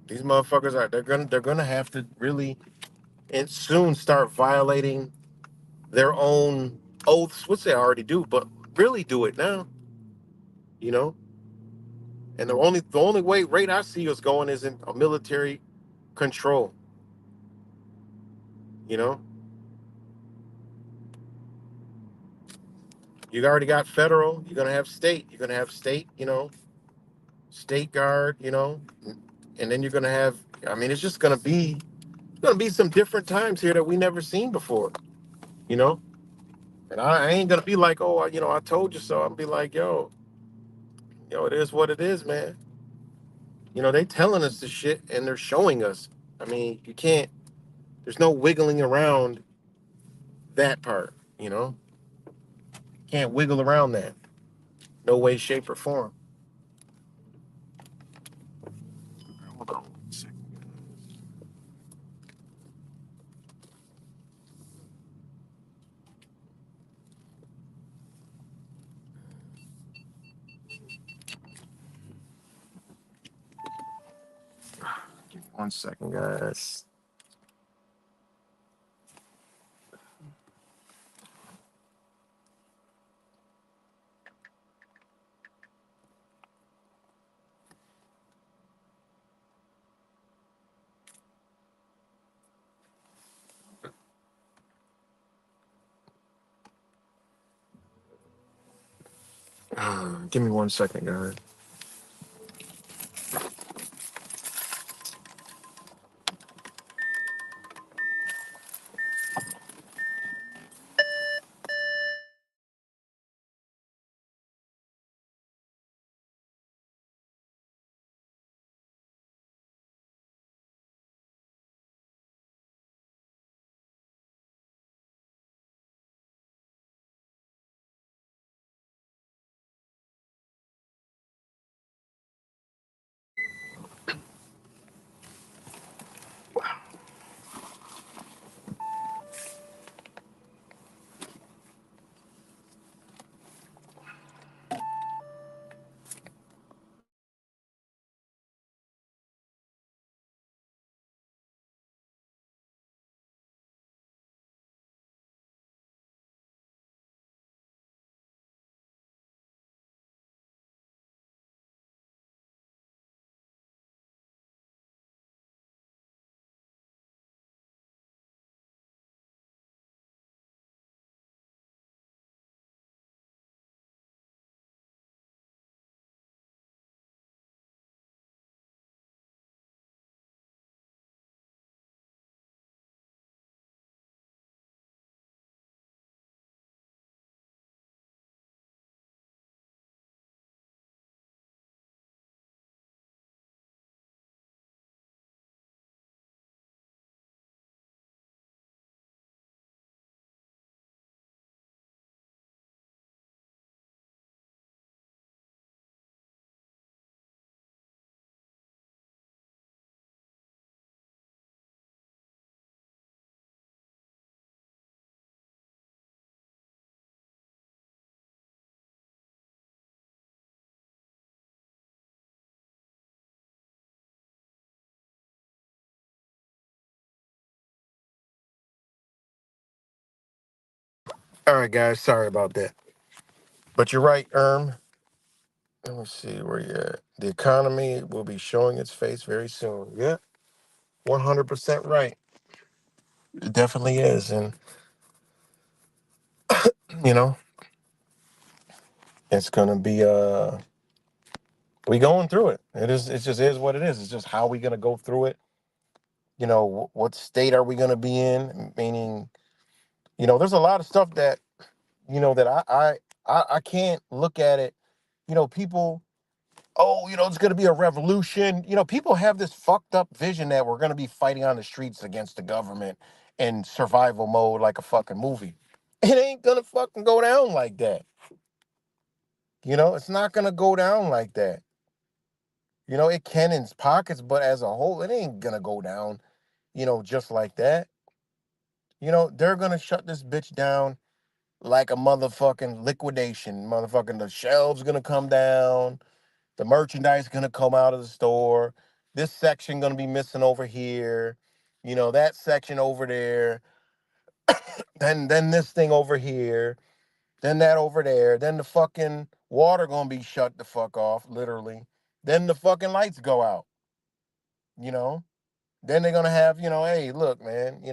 These motherfuckers are they're gonna have to really and soon start violating their own oaths, which they already do, but really do it now, you know. And the only way rate I see us going is in a military control, you know. You already got federal. You're gonna have state. You're gonna have state. You know, state guard. You know, and then you're gonna have. I mean, it's gonna be some different times here that we never seen before. You know, and I ain't gonna be like, oh, I told you so. I'll be like, yo, it is what it is, man. You know, they telling us the shit and they're showing us. I mean, you can't. There's no wiggling around that part. You know, can't wiggle around that. No way, shape, or form. Hold on one second. Give me 1 second, guys. Give me 1 second, guys. All right, guys. Sorry about that. But you're right, Let me see where you at. The economy will be showing its face very soon. Yeah, 100% right. It definitely is. And, you know, it's going to be, we going through it. It just is what it is. It's just how we going to go through it. What state are we going to be in? Meaning, there's a lot of stuff that, that I can't look at it. People, oh, it's going to be a revolution. People have this fucked up vision that we're going to be fighting on the streets against the government in survival mode like a fucking movie. It ain't going to fucking go down like that. It's not going to go down like that. It can in pockets, but as a whole, it ain't going to go down, just like that. They're going to shut this bitch down like a motherfucking liquidation. Motherfucking the shelves going to come down. The merchandise gonna come out of the store. This section gonna be missing over here. That section over there. Then this thing over here. Then that over there. Then the fucking water gonna be shut the fuck off, literally. Then the fucking lights go out. You know. Then they're gonna have, hey, look, man,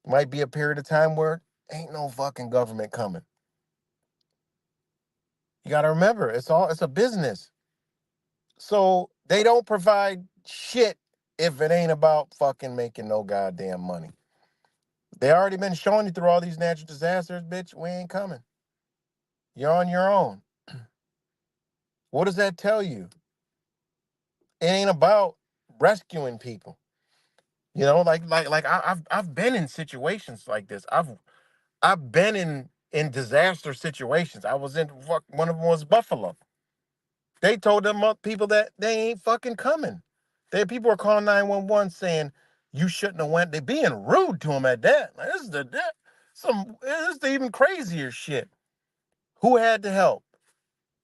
might be a period of time where ain't no fucking government coming. You gotta remember, it's a business. So they don't provide shit if it ain't about fucking making no goddamn money. They already been showing you through all these natural disasters, bitch. We ain't coming. You're on your own. What does that tell you? It ain't about rescuing people. I've been in situations like this. I've been in disaster situations. I was in one of them was Buffalo. They told them people that they ain't fucking coming. People were calling 911 saying you shouldn't have went. They being rude to them at that. Like, this is the even crazier shit. Who had to help?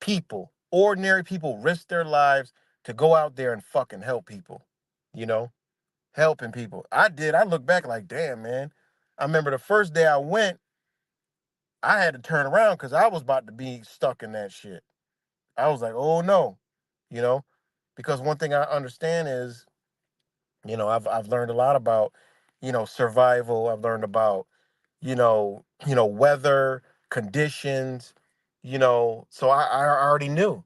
People, ordinary people, risk their lives to go out there and fucking help people. You know, helping people. I did. I look back like, damn, man. I remember the first day I went, I had to turn around because I was about to be stuck in that shit. I was like, oh no, you know, because one thing I understand is, I've learned a lot about, survival. I've learned about, weather conditions, so I already knew.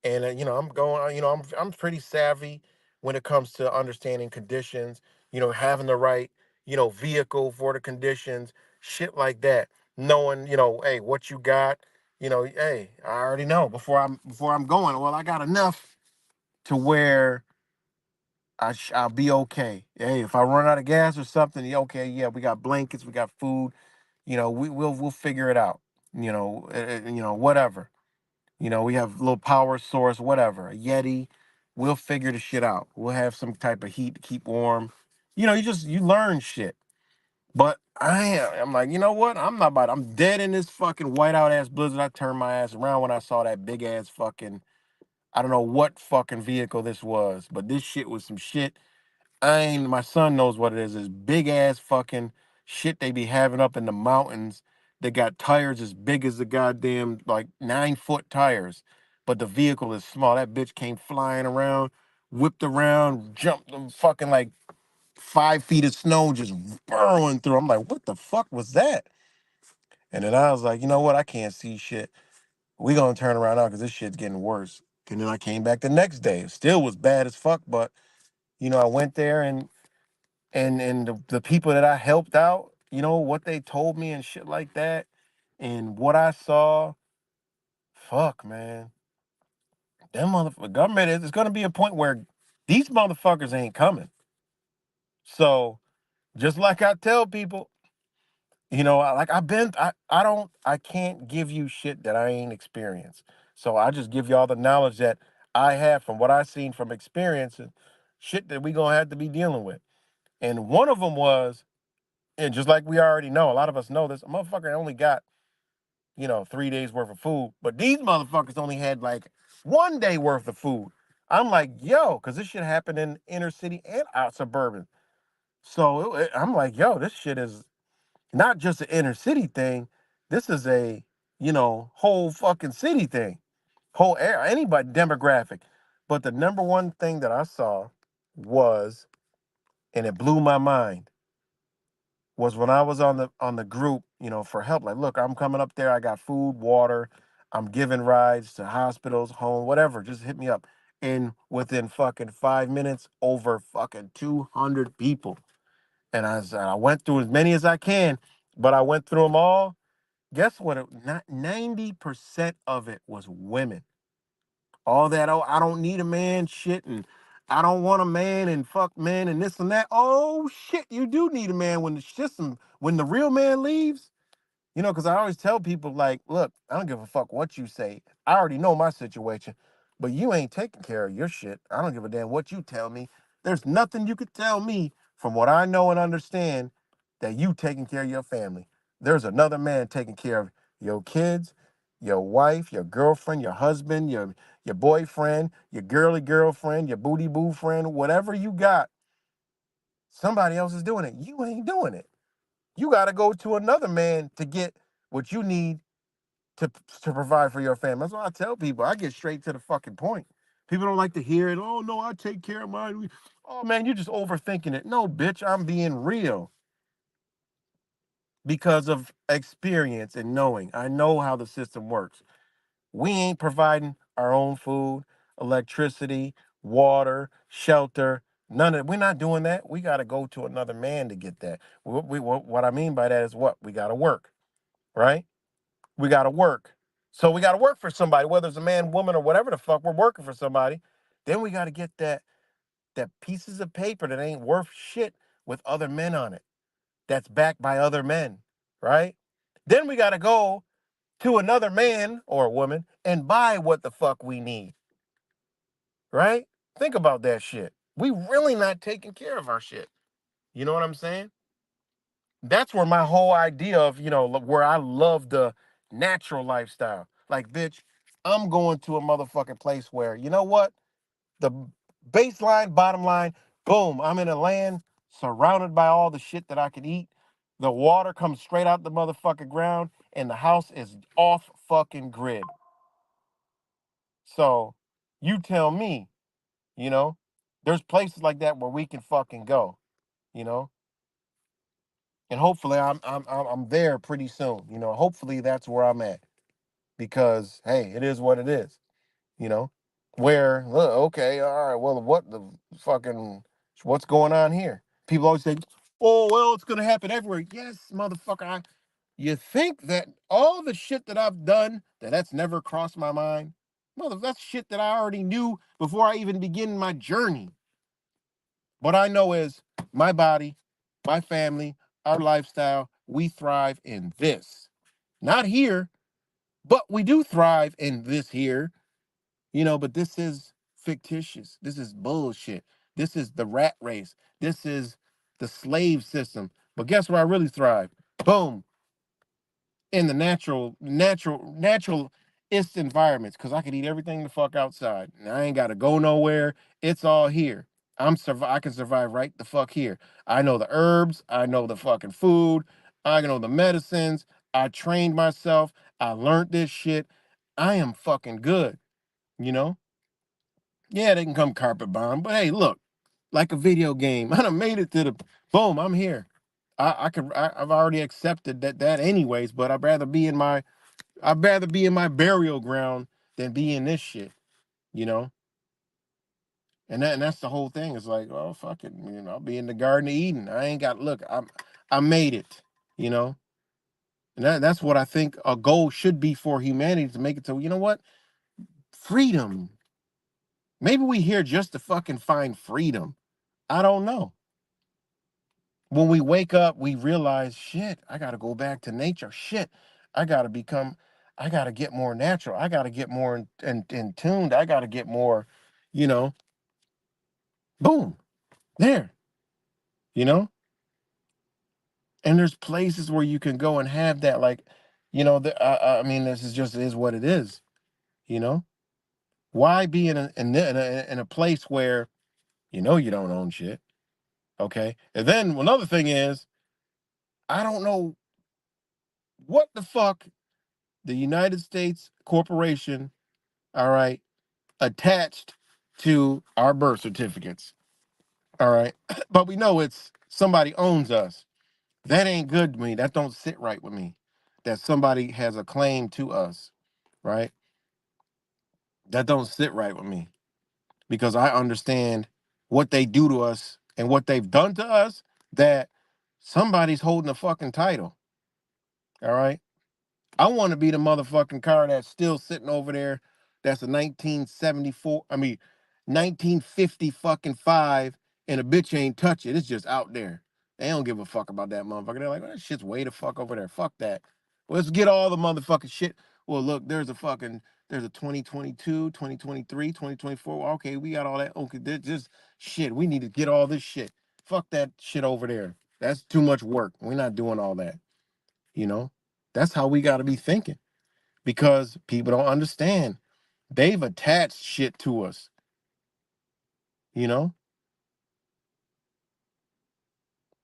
And I'm going, I'm pretty savvy when it comes to understanding conditions, having the right, vehicle for the conditions, shit like that. Knowing, hey, what you got, hey, I already know before I'm going. Well, I got enough to where I'll be okay. Hey, if I run out of gas or something, yeah, okay, yeah, we got blankets, we got food, we'll figure it out. Whatever. We have a little power source, whatever, a Yeti. We'll figure the shit out. We'll have some type of heat to keep warm. You learn shit. But I'm like, you know what? I'm not about. I'm dead in this fucking whiteout ass blizzard. I turned my ass around when I saw that big ass fucking. I don't know what fucking vehicle this was, but this shit was some shit. My son knows what it is. This big ass fucking shit they be having up in the mountains. They got tires as big as the goddamn like 9-foot tires, but the vehicle is small. That bitch came flying around, whipped around, jumped them fucking like 5 feet of snow, just burrowing through. I'm like, what the fuck was that? And then I was like, you know what? I can't see shit. We gonna turn around now because this shit's getting worse. And then I came back the next day. It still was bad as fuck, but I went there and the people that I helped out, what they told me and shit like that, and what I saw, fuck, man, them motherfucker government is gonna be a point where these motherfuckers ain't coming. So just like I tell people, I can't give you shit that I ain't experienced. So I just give y'all the knowledge that I have from what I seen from experience and shit that we gonna have to be dealing with. And one of them was, and just like we already know, a lot of us know this, a motherfucker only got, 3 days worth of food. But these motherfuckers only had like 1 day worth of food. I'm like, yo, because this shit happened in inner city and out suburban. So I'm like, yo, this shit is not just an inner city thing. This is a, whole fucking city thing, whole air, anybody demographic. But the number one thing that I saw was, and it blew my mind, was when I was on the group, for help. Like, look, I'm coming up there. I got food, water. I'm giving rides to hospitals, home, whatever. Just hit me up. And within fucking 5 minutes, over fucking 200 people. And I went through as many as I can, but I went through them all. Guess what? Not 90% of it was women. All that, oh, I don't need a man shit, and I don't want a man, and fuck men and this and that. Oh shit, you do need a man when the system, when the real man leaves. Because I always tell people, like, look, I don't give a fuck what you say. I already know my situation, but you ain't taking care of your shit. I don't give a damn what you tell me. There's nothing you could tell me from what I know and understand that you taking care of your family. There's another man taking care of your kids, your wife, your girlfriend, your husband, your boyfriend, your girly girlfriend, your booty boo friend, whatever you got. Somebody else is doing it. You ain't doing it. You got to go to another man to get what you need to provide for your family. That's why I tell people. I get straight to the fucking point. People don't like to hear it. Oh no, I take care of mine. Oh man, you're just overthinking it. No, bitch, I'm being real because of experience and knowing. I know how the system works. We ain't providing our own food, electricity, water, shelter. None of We're not doing that. We got to go to another man to get that. What I mean by that is what we got to work, right? We got to work. So we got to work for somebody, whether it's a man, woman, or whatever the fuck. We're working for somebody. Then we got to get that pieces of paper that ain't worth shit with other men on it. That's backed by other men, right? Then we got to go to another man or a woman and buy what the fuck we need, right? Think about that shit. We really not taking care of our shit. You know what I'm saying? That's where my whole idea of, where I love the natural lifestyle. Like, bitch, I'm going to a motherfucking place where, you know what? The baseline, bottom line, boom, I'm in a land surrounded by all the shit that I can eat. The water comes straight out the motherfucking ground, and the house is off fucking grid. So you tell me, you know, there's places like that where we can fucking go, you know, and hopefully I'm there pretty soon. Hopefully that's where I'm at because hey, it is what it is. You know, where look, okay, all right, well, what the fucking what's going on here? People always say, oh well, it's gonna happen everywhere. Yes, motherfucker. You think that all the shit that I've done that's never crossed my mind? Mother, that's shit that I already knew before I even begin my journey. What I know is my body, my family, our lifestyle, we thrive in this. Not here, but we do thrive in this here, but this is fictitious. This is bullshit. This is the rat race. This is the slave system. But guess where I really thrive? Boom, in the naturalist environments because I could eat everything the fuck outside. And I ain't gotta go nowhere. It's all here. I can survive right the fuck here. I know the herbs, I know the fucking food, I know the medicines. I trained myself, I learned this shit. I am fucking good, you know? Yeah, they can come carpet bomb, but hey, look, like a video game. I done made it to the boom, I'm here. I've already accepted that anyways, but I'd rather be in my burial ground than be in this shit, you know? And that's the whole thing. It's like, oh fuck it, I'll be in the Garden of Eden. I ain't got look, I made it, you know? And that's what I think a goal should be for humanity to make it to, you know what? Freedom. Maybe we here just to fucking find freedom. I don't know. When we wake up, we realize, shit, I gotta go back to nature. Shit, I gotta become, I gotta get more natural. I gotta get more in tuned. I gotta get more, you know, boom, there, you know? And there's places where you can go and have that, like, I mean, this is just is what it is, you know? Why be in a place where you don't own shit? Okay. And then another thing is, I don't know What the fuck? The United States corporation, all right, attached to our birth certificates. All right. But we know it's somebody owns us. That ain't good to me. That don't sit right with me. That somebody has a claim to us, right? That don't sit right with me because I understand what they do to us and what they've done to us, that somebody's holding a fucking title. All right. I want to be the motherfucking car that's still sitting over there. That's a 1974, 1950 fucking five, and a bitch ain't touch it. It's just out there. They don't give a fuck about that motherfucker. They're like, well, that shit's way the fuck over there. Fuck that. Let's get all the motherfucking shit. Well, look, there's a 2022, 2023, 2024. Okay, we got all that. Okay, there's just shit. We need to get all this shit. Fuck that shit over there. That's too much work. We're not doing all that. You know, that's how we got to be thinking, because people don't understand. They've attached shit to us, you know?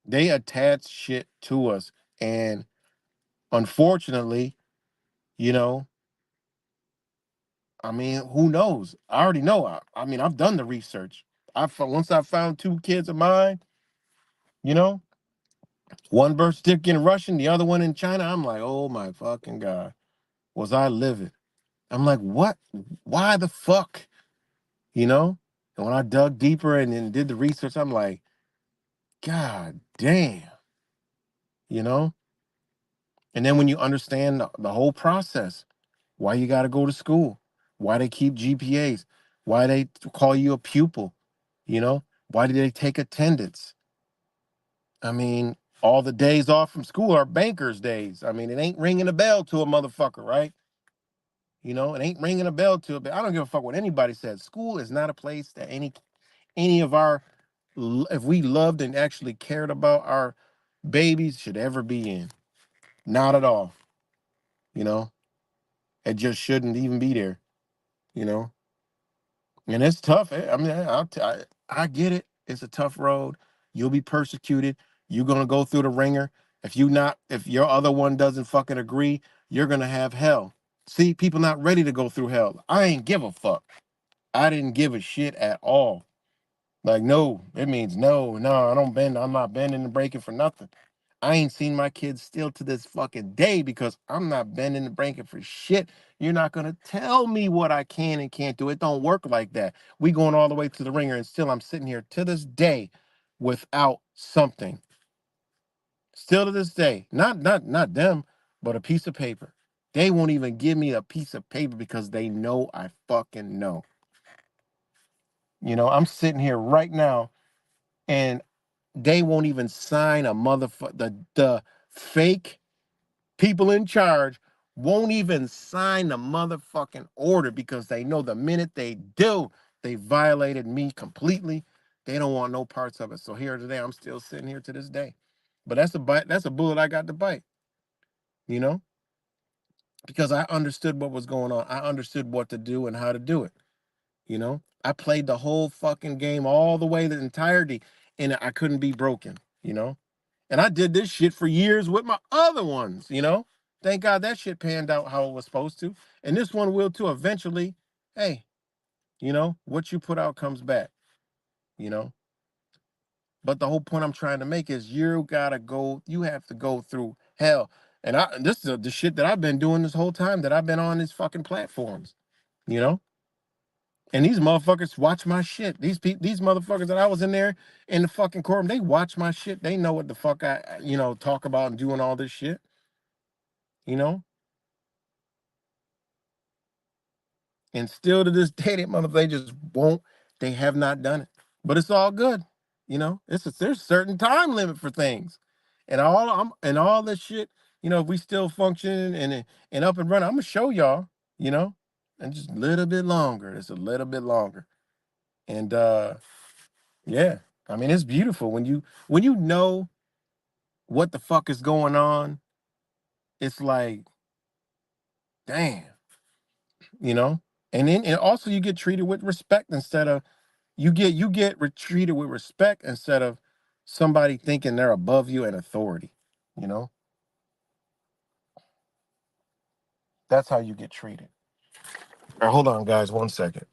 They attach shit to us. And unfortunately, you know, who knows? I already know. I've done the research. Once I found two kids of mine, you know, one birth certificate in Russian, the other one in China, I'm like, oh my fucking God, was I living? I'm like, what? Why the fuck? You know? And when I dug deeper and did the research, I'm like, God damn, you know? And then when you understand the whole process, why you got to go to school, why they keep GPAs, why they call you a pupil, you know? Why do they take attendance? I mean, all the days off from school are banker's days. I mean, it ain't ringing a bell to a motherfucker, right? You know, it ain't ringing a bell to it. But I don't give a fuck what anybody says. School is not a place that any of our, if we loved and actually cared about our babies, should ever be in. Not at all. You know, it just shouldn't even be there. You know, and it's tough. I get it. It's a tough road. You'll be persecuted. You're gonna go through the ringer. If your other one doesn't fucking agree, you're gonna have hell. See, people not ready to go through hell. I ain't give a fuck. I didn't give a shit at all. Like, no, it means no, no, I don't bend. I'm not bending and breaking for nothing. I ain't seen my kids still to this fucking day because I'm not bending and breaking for shit. You're not gonna tell me what I can and can't do. It don't work like that. We going all the way to the ringer, and still I'm sitting here to this day without something. Still to this day, not them, but a piece of paper. They won't even give me a piece of paper because they know I fucking know. You know, I'm sitting here right now, and they won't even sign a motherfucker. The fake people in charge won't even sign the motherfucking order because they know the minute they do, they violated me completely. They don't want no parts of it. So here today, I'm still sitting here to this day. But that's a bite. That's a bullet I got to bite. You know, because I understood what was going on. I understood what to do and how to do it. You know, I played the whole fucking game all the way, the entirety, and I couldn't be broken. You know, and I did this shit for years with my other ones, you know? Thank God that shit panned out how it was supposed to. And this one will too. Eventually, hey, you know, what you put out comes back, you know? But the whole point I'm trying to make is you have to go through hell. And this is the shit that I've been doing this whole time that I've been on these fucking platforms, you know? And these motherfuckers watch my shit. These motherfuckers that I was in there in the fucking courtroom, they watch my shit. They know what the fuck I talk about and doing all this shit, you know? And still to this day, they just won't. They have not done it. But it's all good. You know, there's a certain time limit for things. And all this shit, if we still functioning and up and running, I'm gonna show y'all, you know, and just a little bit longer. It's a little bit longer. And yeah, it's beautiful when you know what the fuck is going on. It's like, damn, you know. And also you get treated with respect instead of treated with respect instead of somebody thinking they're above you in authority, you know? That's how you get treated. All right, hold on, guys, 1 second.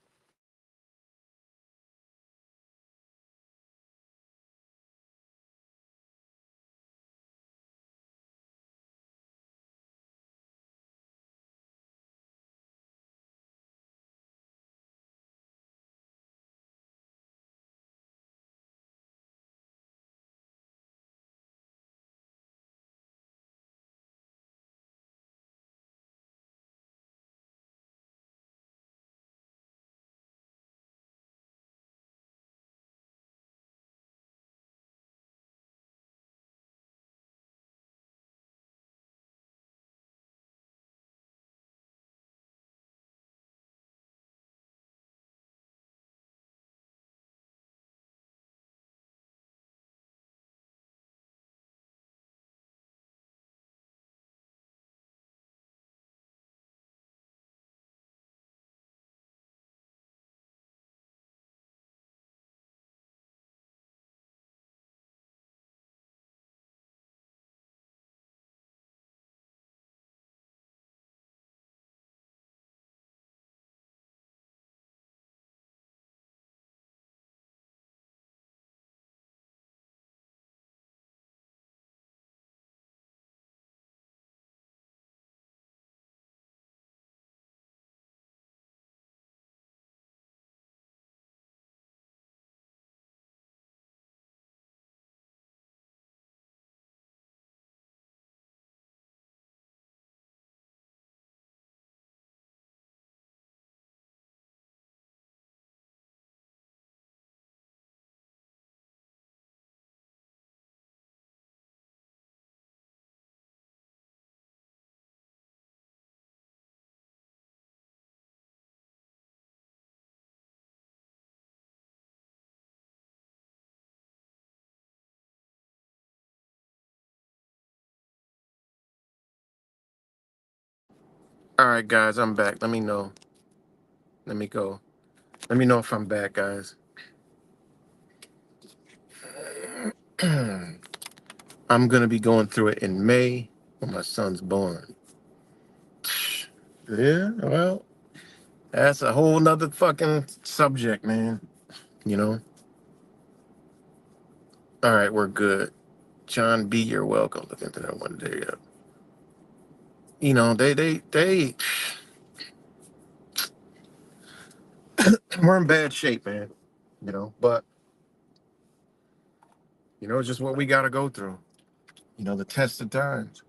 All right, guys, I'm back. Let me know. Let me go. Let me know if I'm back, guys. I'm gonna be going through it in May when my son's born. Yeah, well, that's a whole nother fucking subject, man. You know. All right, we're good. John B, you're welcome. Look into that one day. You know, we're in bad shape, man. You know, but it's just what we got to go through. The test of times.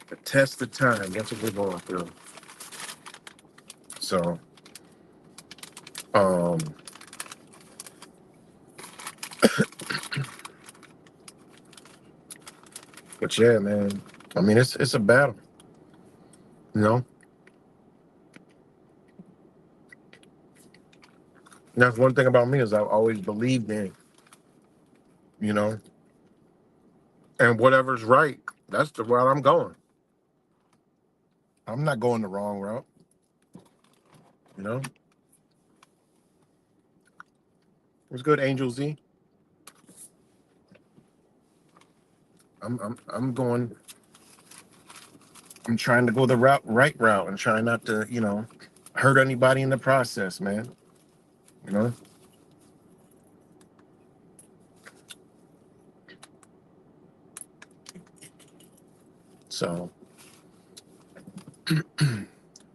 The test of time. That's what we're going through. So, um, but yeah, man. I mean, it's a battle. You know, and that's one thing about me is I've always believed in. You know, and whatever's right, that's the route I'm going. I'm not going the wrong route. You know, it's good, Angel Z. I'm going. I'm trying to go the right route, and trying not to, hurt anybody in the process, man. You know. So,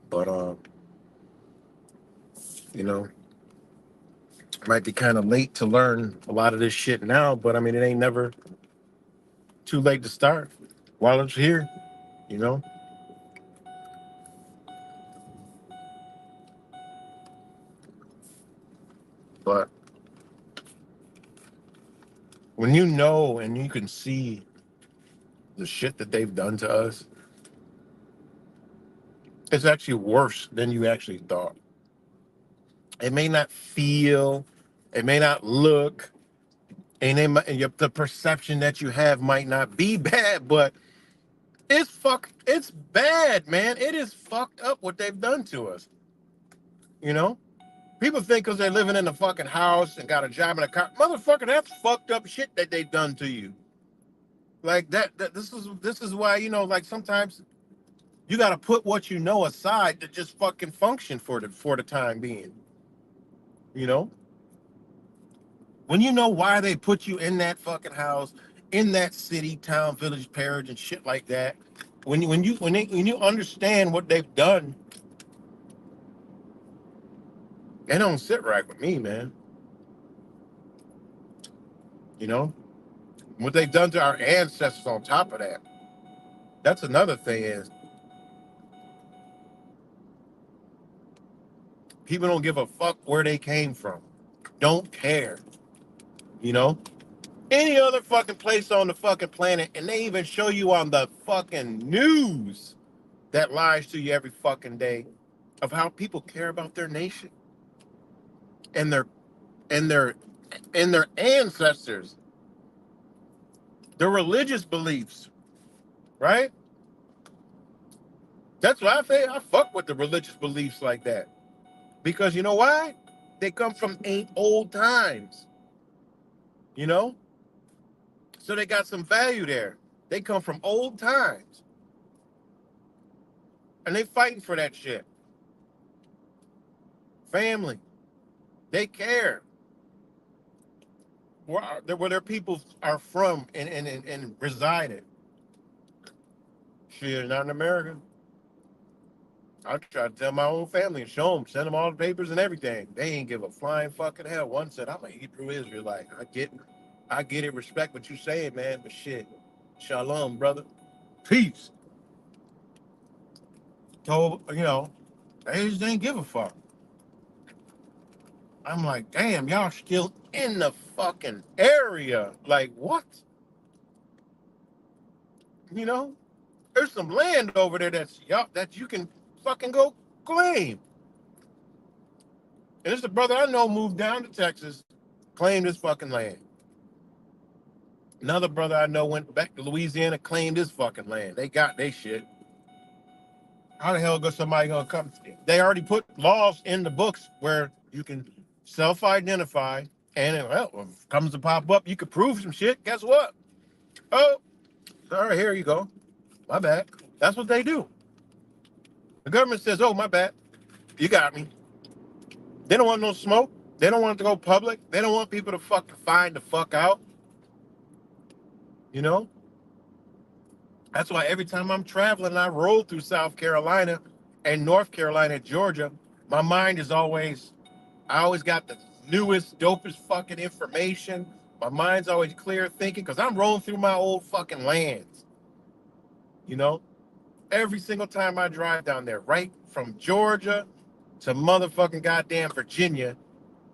but you know, might be kind of late to learn a lot of this shit now, but I mean, it ain't never too late to start while it's here. You know. But when you know and you can see the shit that they've done to us, it's actually worse than you actually thought. It may not feel, it may not look, the perception that you have might not be bad, but it's bad, man. It is fucked up what they've done to us. You know, people think because they're living in a fucking house and got a job in a car, motherfucker, that's fucked up shit that they've done to you. Like that this is why, like sometimes you got to put what you know aside to just fucking function for the time being. You know, when you know why they put you in that fucking house, in that city, town, village, parish, and shit like that. When you understand what they've done, they don't sit right with me, man. You know what they've done to our ancestors. On top of that, that's another thing is people don't give a fuck where they came from. Don't care. You know, any other fucking place on the fucking planet, and they even show you on the fucking news that lies to you every fucking day of how people care about their nation and and their their ancestors, their religious beliefs, right? That's why I say I fuck with the religious beliefs like that. Because you know why? They come from ain't old times, you know? So they got some value there. They come from old times. And they fighting for that shit. Family. They care. Where their people are from and resided. Shit, not in America. I try to tell my own family and show them, send them all the papers and everything. They ain't give a flying fucking hell. One said, "I'm a Hebrew Israelite. I get it. Respect what you saying, man. But shit, shalom, brother, peace." Told they just didn't give a fuck. I'm like, damn, y'all still in the fucking area. Like what? You know, there's some land over there that's y'all that you can fucking go claim. And it's the brother I know moved down to Texas, claimed his fucking land. Another brother I know went back to Louisiana, claimed his fucking land. They got their shit. How the hell goes somebody gonna come? They already put laws in the books where you can self-identify, and well, if it comes to pop up, you can prove some shit. Guess what? Oh, sorry, here you go. My bad. That's what they do. The government says, "Oh, my bad. You got me." They don't want no smoke. They don't want it to go public. They don't want people to fucking find the fuck out. You know, that's why every time I'm traveling, I roll through South Carolina and North Carolina, Georgia. My mind is always, I always got the newest, dopest fucking information. My mind's always clear thinking because I'm rolling through my old fucking lands. You know, every single time I drive down there, right from Georgia to motherfucking goddamn Virginia,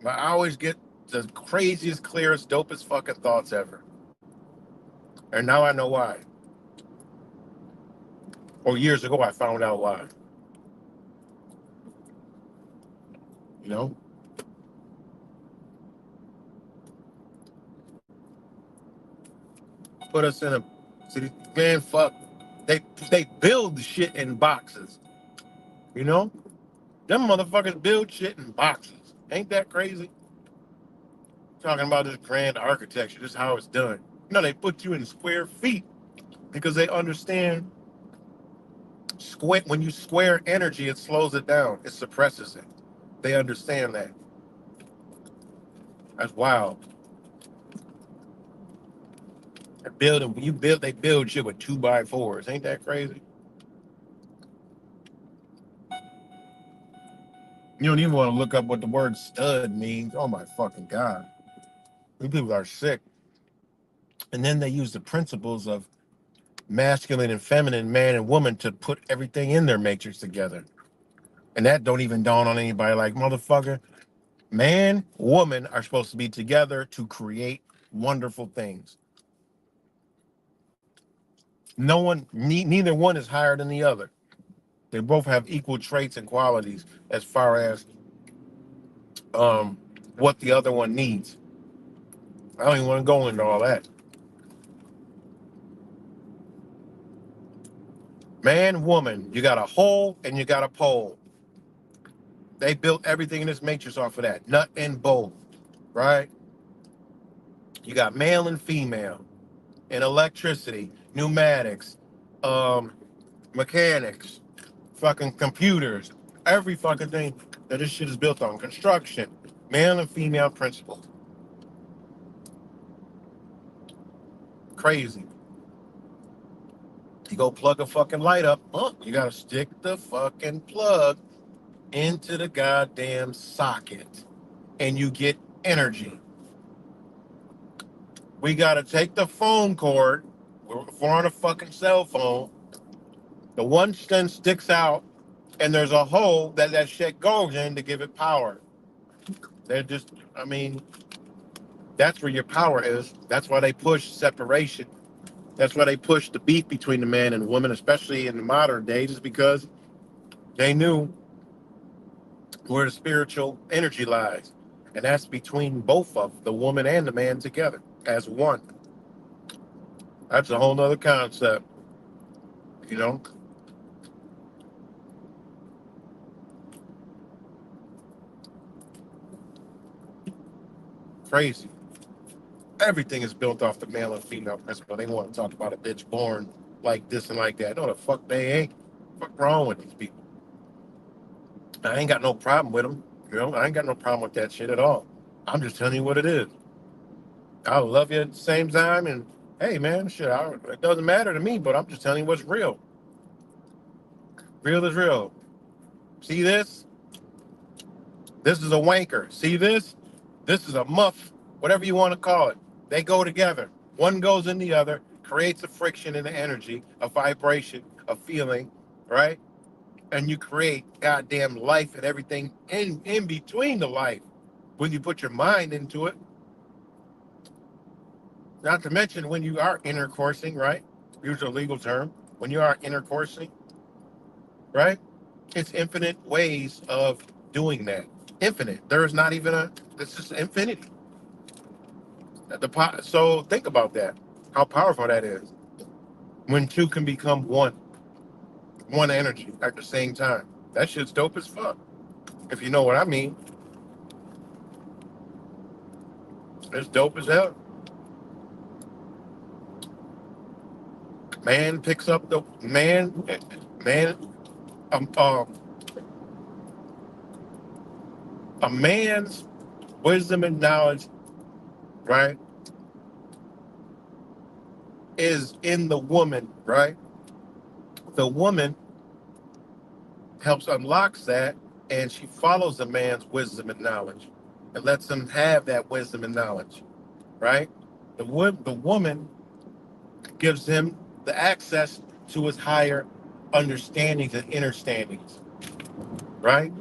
I always get the craziest, clearest, dopest fucking thoughts ever. And now I know why. Or years ago, I found out why. You know, put us in a city. Man, fuck. They they build shit in boxes. You know, them motherfuckers build shit in boxes. Ain't that crazy? Talking about this grand architecture, this is how it's done. No, they put you in square feet because they understand square. When you square energy, it slows it down. It suppresses it. They understand that. That's wild. They build shit with 2x4s. Ain't that crazy? You don't even want to look up what the word stud means. Oh my fucking god. These people are sick. And then they use the principles of masculine and feminine, man and woman, to put everything in their matrix together. And that don't even dawn on anybody. Like, motherfucker, man, woman are supposed to be together to create wonderful things. No one, neither one is higher than the other. They both have equal traits and qualities as far as um, what the other one needs. I don't even want to go into all that. Man, woman, you got a hole and you got a pole. They built everything in this matrix off of that, nut and bolt, right? You got male and female. in electricity, pneumatics, um, mechanics, fucking computers, every fucking thing that this shit is built on. Construction, male and female principles. Crazy. You go plug a fucking light up, you gotta stick the fucking plug into the goddamn socket and you get energy. We gotta take the phone cord, if we're on a fucking cell phone, the one then sticks out and there's a hole that that shit goes in to give it power. They're just, I mean, that's where your power is. That's why they push separation. That's why they push the beef between the man and the woman, especially in the modern days, is because they knew where the spiritual energy lies. And that's between both of the woman and the man together as one. That's a whole nother concept, you know? Crazy. Everything is built off the male and female principle. They want to talk about a bitch born like this and like that. No, the fuck they ain't. Fuck wrong with these people? I ain't got no problem with them. You know, I ain't got no problem with that shit at all. I'm just telling you what it is. I love you at the same time, and hey, man, shit, it doesn't matter to me. But I'm just telling you what's real. Real is real. See this? This is a wanker. See this? This is a muff. Whatever you want to call it. They go together. One goes in the other, creates a friction and an energy, a vibration, a feeling, right? And you create goddamn life and everything in between the life when you put your mind into it. Not to mention when you are intercoursing, right? Use a legal term. When you are intercoursing, right? It's infinite ways of doing that. Infinite. There is not even a. It's just infinity. So think about that. How powerful that is. When two can become one energy at the same time. That shit's dope as fuck. If you know what I mean, it's dope as hell. Man picks up the man. Um, um, a man's wisdom and knowledge, right, is in the woman, right? The woman helps unlocks that, and she follows the man's wisdom and knowledge, and lets him have that wisdom and knowledge, right? The woman gives him the access to his higher understandings and understandings, right?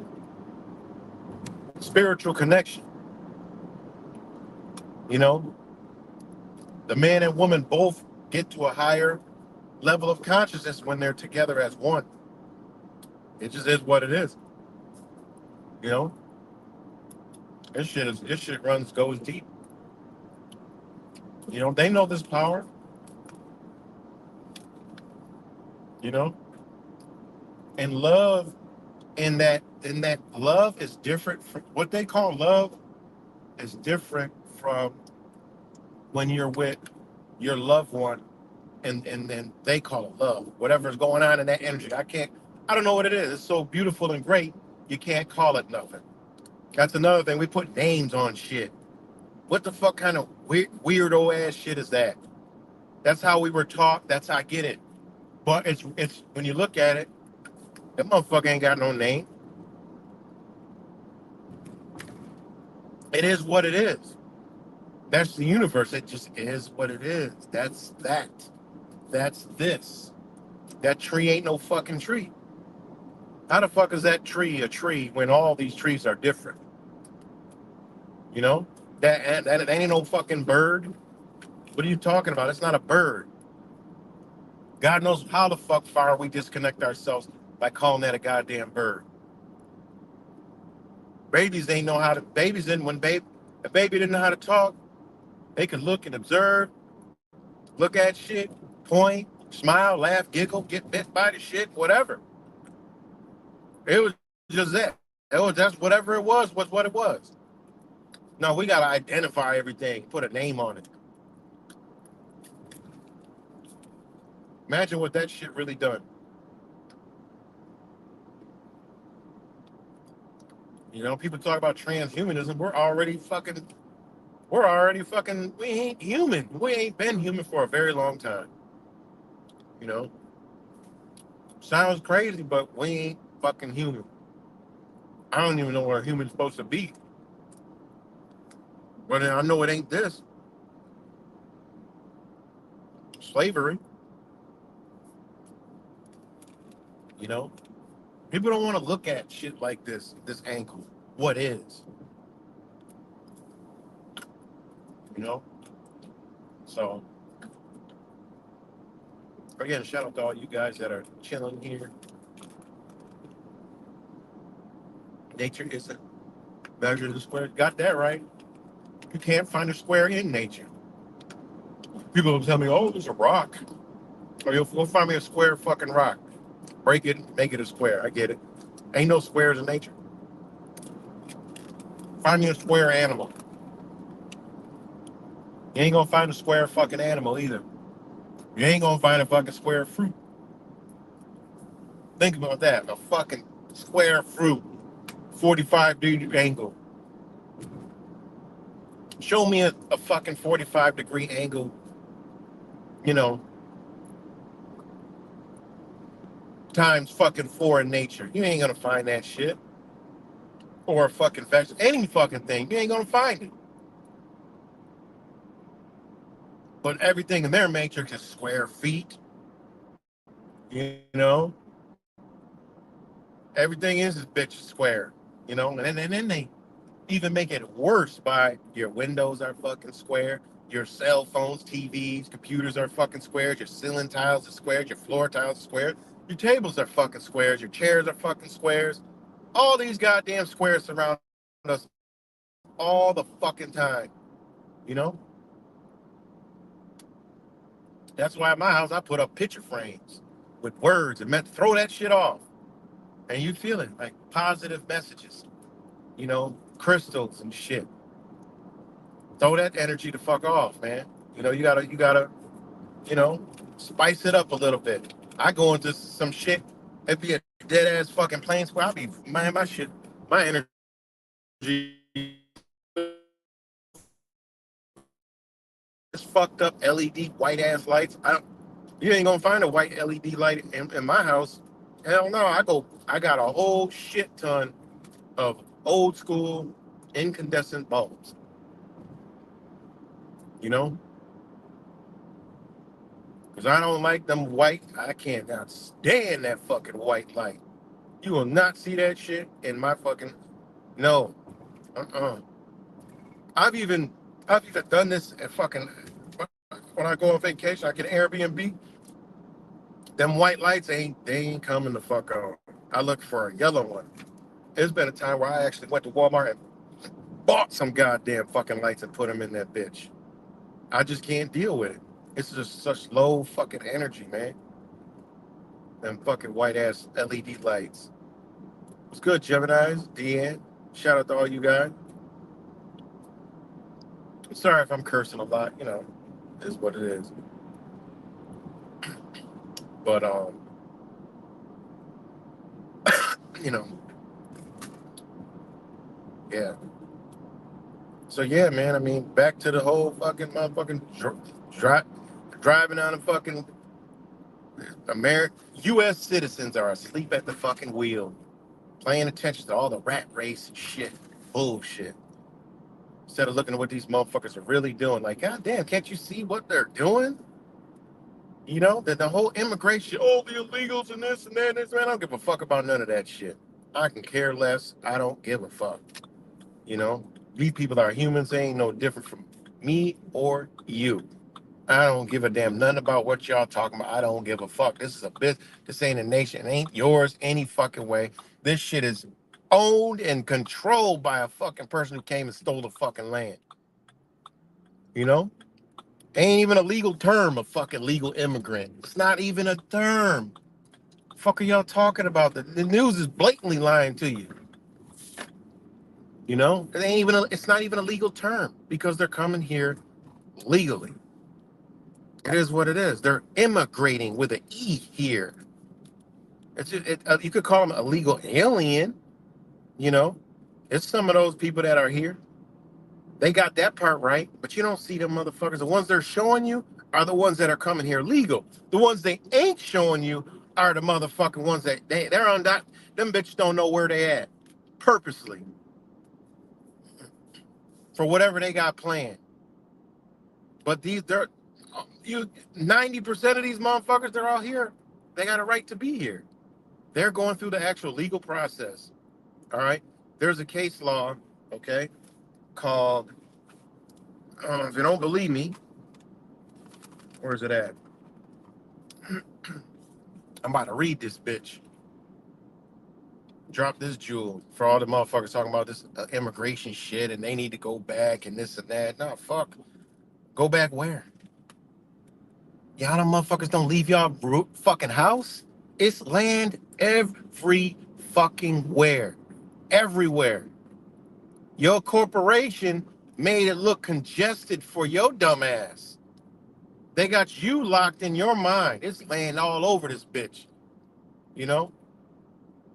Spiritual connection. You know, the man and woman both get to a higher level of consciousness when they're together as one. It just is what it is. You know, this shit runs goes deep. You know, they know this power. You know, and love in that love is different from what they call love is different from when you're with your loved one and they call it love. Whatever's going on in that energy, I don't know what it is. It's so beautiful and great. You can't call it nothing. That's another thing. We put names on shit. What the fuck kind of weirdo ass shit is that? That's how we were taught. That's how I get it. But it's when you look at it, that motherfucker ain't got no name. It is what it is. That's the universe. It just is what it is. That's that. That's this. That tree ain't no fucking tree. How the fuck is that tree a tree when all these trees are different? You know? That ain't no fucking bird. What are you talking about? It's not a bird. God knows how the fuck far we disconnect ourselves by calling that a goddamn bird. Babies ain't know how to babies didn't when babe a baby didn't know how to talk, they could look and observe, look at shit, point, smile, laugh, giggle, get bit by the shit, whatever. It was just that. It was just whatever it was what it was. No, we gotta identify everything, put a name on it. Imagine what that shit really done. You know, people talk about transhumanism. We ain't human. We ain't been human for a very long time. You know, sounds crazy, but we ain't fucking human. I don't even know what a human's supposed to be. But I know it ain't this. Slavery, you know? People don't want to look at shit like this angle. What is, you know? So, again, shout out to all you guys that are chilling here. Nature isn't measured in squares. Got that right. You can't find a square in nature. People will tell me, oh, there's a rock. Or you'll go find me a square fucking rock. Break it, make it a square. I get it. Ain't no squares in nature. Find me a square animal. You ain't gonna find a square fucking animal either. You ain't gonna find a fucking square fruit. Think about that. A fucking square fruit, 45-degree angle. Show me a fucking 45-degree angle, you know, times fucking four in nature. You ain't gonna find that shit. Or a fucking vegetable. Any fucking thing. You ain't gonna find it. But everything in their matrix is square feet. You know? Everything is bitch square. You know? And then they even make it worse by your windows are fucking square, your cell phones, TVs, computers are fucking squares, your ceiling tiles are squares, your floor tiles are squares, your tables are fucking squares, your chairs are fucking squares. All these goddamn squares surround us all the fucking time. You know? That's why at my house I put up picture frames with words and meant to throw that shit off. And you feel it, like positive messages, you know, crystals and shit. Throw that energy to fuck off, man. You gotta, you know, spice it up a little bit. I go into some shit, it'd be a dead ass fucking plain square. I'll be man, my shit, my energy is fucked up LED white ass lights. You ain't gonna find a white LED light in my house. Hell no, I got a whole shit ton of old school incandescent bulbs. You know, because I don't like them white. I can't not stand that fucking white light. You will not see that shit in my fucking no. Uh-uh. I've even I've even done this at fucking when I go on vacation. I get Airbnb. Them white lights ain't coming the fuck on. I look for a yellow one. There's been a time where I actually went to Walmart and bought some goddamn fucking lights and put them in that bitch. I just can't deal with it. It's just such low fucking energy, man. Them fucking white ass LED lights. What's good, Gemini's? Deanne. Shout out to all you guys. I'm sorry if I'm cursing a lot, you know, is what it is. But you know, yeah. So yeah, man. I mean, back to the whole fucking motherfucking driving on a fucking American U.S. citizens are asleep at the fucking wheel, paying attention to all the rat race and shit, bullshit. Instead of looking at what these motherfuckers are really doing, like, God damn, can't you see what they're doing? You know, that the whole immigration, oh, the illegals and this and that and this, man, I don't give a fuck about none of that shit. I can care less. I don't give a fuck. You know, these people are humans. They ain't no different from me or you. I don't give a damn nothing about what y'all talking about. I don't give a fuck. This is a business. This ain't a nation. It ain't yours any fucking way. This shit is owned and controlled by a fucking person who came and stole the fucking land. You know? Ain't even a legal term, a fucking legal immigrant. It's not even a term. Fuck are y'all talking about? The news is blatantly lying to you. You know? It's not even a legal term because they're coming here legally. It is what it is. They're immigrating with an E here. You could call them illegal alien. You know, it's some of those people that are here. They got that part right, but you don't see them motherfuckers. The ones they're showing you are the ones that are coming here legal. The ones they ain't showing you are the motherfucking ones that they're on that. Them bitches don't know where they at, purposely for whatever they got planned. But they're you 90% of these motherfuckers, they're all here. They got a right to be here. They're going through the actual legal process. All right. There's a case law, okay, called. If you don't believe me, where's it at? I'm about to read this bitch. Drop this jewel for all the motherfuckers talking about this immigration shit and they need to go back and this and that. Nah, fuck. Go back where? Y'all them motherfuckers don't leave y'all fucking house. It's land every fucking where. Everywhere. Your corporation made it look congested for your dumb ass. They got you locked in your mind. It's land all over this bitch. You know?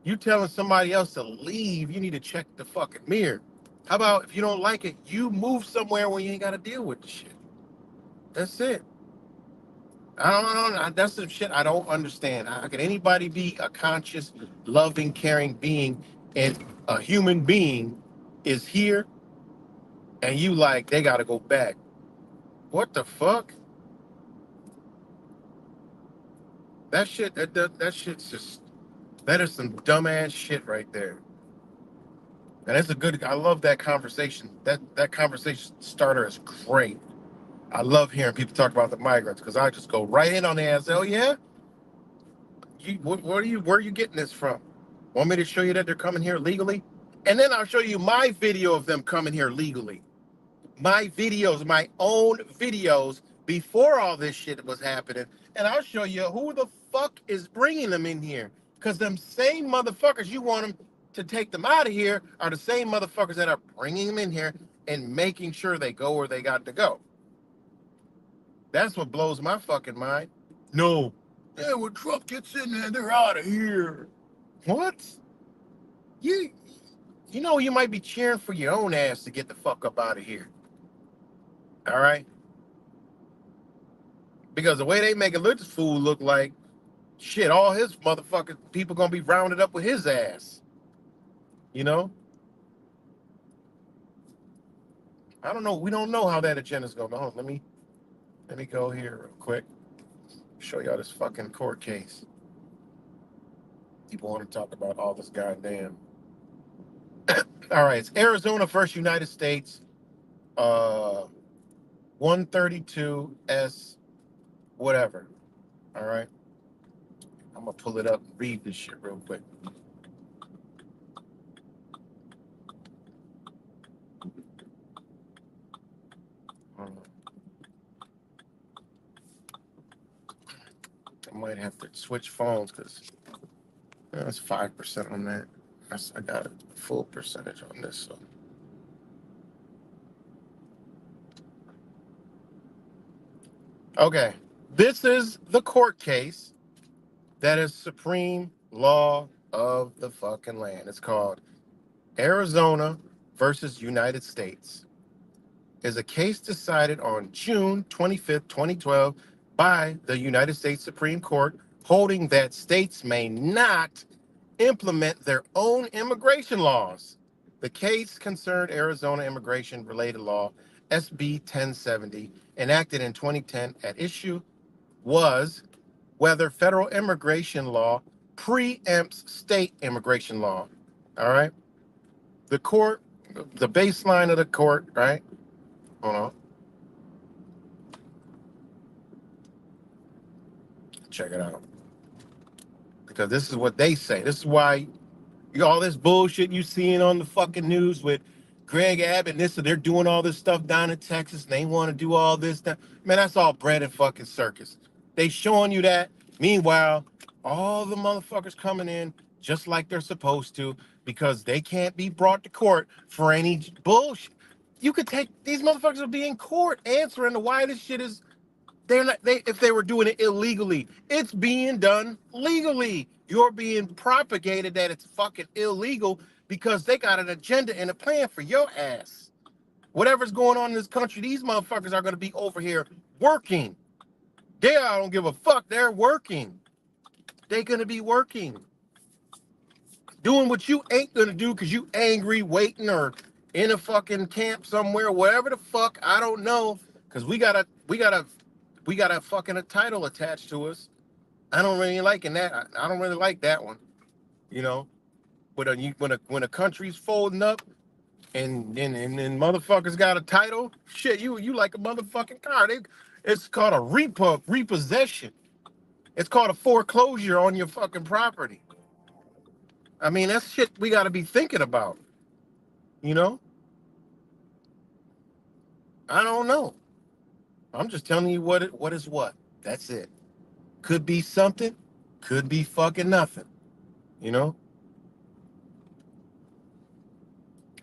You telling somebody else to leave, you need to check the fucking mirror. How about if you don't like it, you move somewhere where you ain't got to deal with the shit. That's it. I don't know. That's the shit I don't understand. How can anybody be a conscious, loving, caring being and a human being is here and you like, they got to go back? What the fuck? That shit's just, that is some dumbass shit right there. And that's a good, I love that conversation. That conversation starter is great. I love hearing people talk about the migrants because I just go right in on there and say, "Oh yeah, where are you getting this from? Want me to show you that they're coming here legally, and then I'll show you my video of them coming here legally. My videos, my own videos before all this shit was happening, and I'll show you who the fuck is bringing them in here. Because them same motherfuckers you want them to take them out of here are the same motherfuckers that are bringing them in here and making sure they go where they got to go. That's what blows my fucking mind. No. Yeah, when Trump gets in there, they're out of here. What? You you know you might be cheering for your own ass to get the fuck up out of here. All right? Because the way they make a this fool look like shit, all his motherfucking people gonna be rounded up with his ass. You know? I don't know. We don't know how that agenda's going. Hold on, let me go here real quick. Show y'all this fucking court case. People want to talk about all this goddamn. All right, it's Arizona versus United States, 132 S, whatever. All right, I'm gonna pull it up and read this shit real quick. I might have to switch phones because that's 5% on that. I got a full percentage on this. So. Okay, this is the court case that is supreme law of the fucking land. It's called Arizona versus United States. Is a case decided on June 25th, 2012 by the United States Supreme Court holding that states may not implement their own immigration laws. The case concerned Arizona immigration related law SB 1070 enacted in 2010. At issue was whether federal immigration law preempts state immigration law. All right. The court, the baseline of the court, right? Hold on. Check it out. Because this is what they say. This is why all this bullshit you seeing on the fucking news with Greg Abbott and this, they're doing all this stuff down in Texas and they want to do all this. Man, that's all bread and fucking circus. They showing you that. Meanwhile, all the motherfuckers coming in just like they're supposed to because they can't be brought to court for any bullshit. You could take, these motherfuckers will be in court answering to why this shit is They're not. They if they were doing it illegally, it's being done legally. You're being propagated that it's fucking illegal because they got an agenda and a plan for your ass. Whatever's going on in this country, these motherfuckers are gonna be over here working. I don't give a fuck. They're working. They're gonna be working, doing what you ain't gonna do because you angry, waiting or in a fucking camp somewhere, wherever the fuck. I don't know. Cause we got a fucking a title attached to us. I don't really liking that. I don't really like that one. You know, when a country's folding up and motherfuckers got a title, shit, you like a motherfucking car. It's called a repossession. It's called a foreclosure on your fucking property. I mean, that's shit we got to be thinking about. You know, I don't know. I'm just telling you what is what. That's it. Could be something, could be fucking nothing. You know.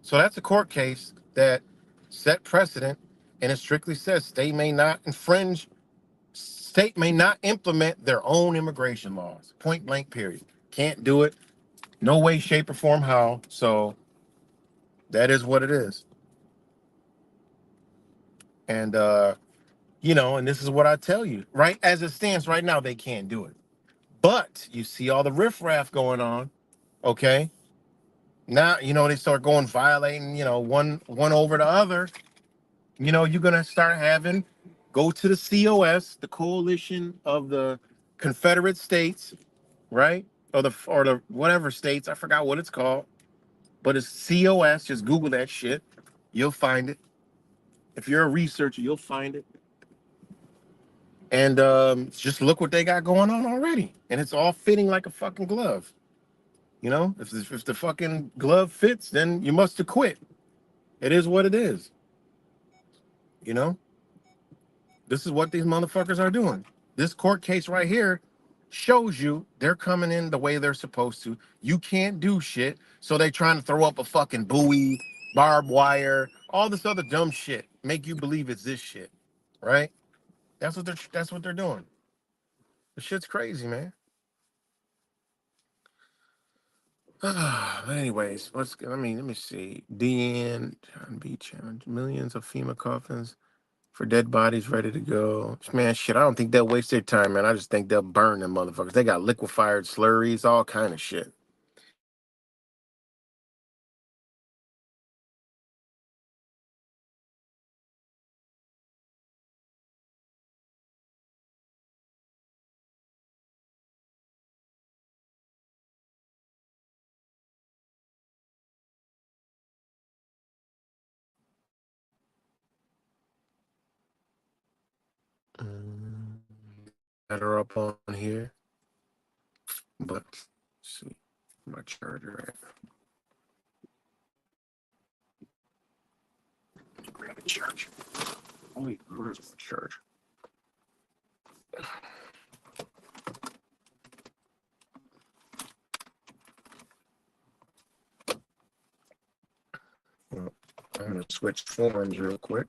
So that's a court case that set precedent, and it strictly says state may not implement their own immigration laws. Point blank, period. Can't do it. No way, shape, or form how. So that is what it is. And and this is what I tell you, right? As it stands right now, they can't do it. But you see all the riffraff going on, okay? Now, they start going violating, one over the other. You're gonna start having go to the COS, the Coalition of the Confederate States, right? Or the whatever states, I forgot what it's called, but it's COS. Just Google that shit, you'll find it. If you're a researcher, you'll find it. And just look what they got going on already, and it's all fitting like a fucking glove. If the fucking glove fits, then you must have quit. It is what it is. You know. This is what these motherfuckers are doing. This court case right here shows you they're coming in the way they're supposed to. You can't do shit, so they trying to throw up a fucking buoy, barbed wire, all this other dumb shit, make you believe it's this shit, right? That's what they're doing. The shit's crazy, man. But anyways, let me see. DN John B. Challenge millions of FEMA coffins for dead bodies ready to go. Man, shit, I don't think they'll waste their time, man. I just think they'll burn them motherfuckers. They got liquefied slurries, all kind of shit. Mm, that are up on here, but let's see my charger at. Grab a charger. Wait, where's my charger? Well, I'm gonna switch forms real quick.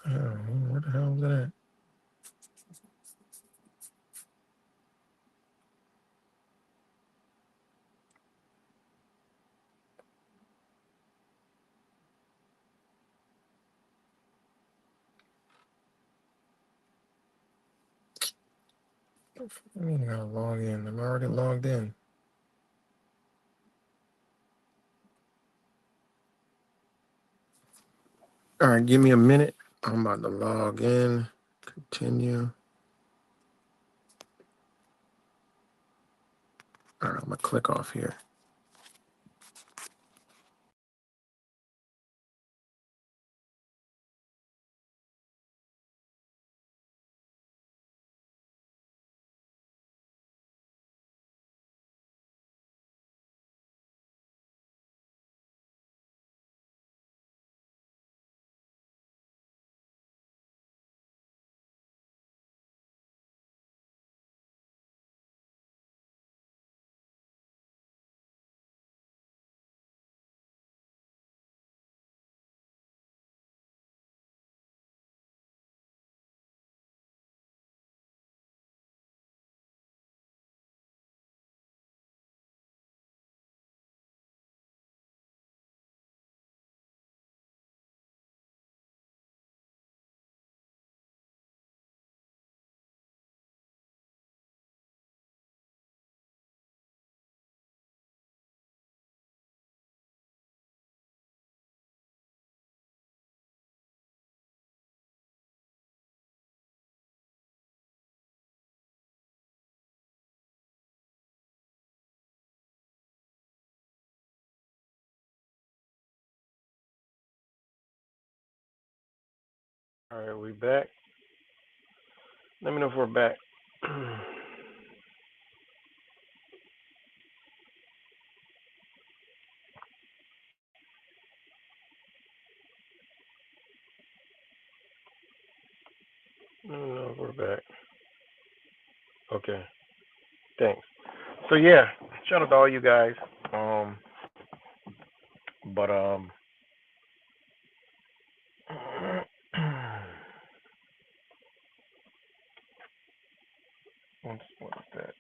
Where the hell is that at? I mean, I gotta log in. I'm already logged in. All right, give me a minute. I'm about to log in. Continue. All right, I'm gonna click off here. All right, we back. Let me know if we're back. I don't know if we're back. Okay, thanks. So yeah, shout out to all you guys. But what's that?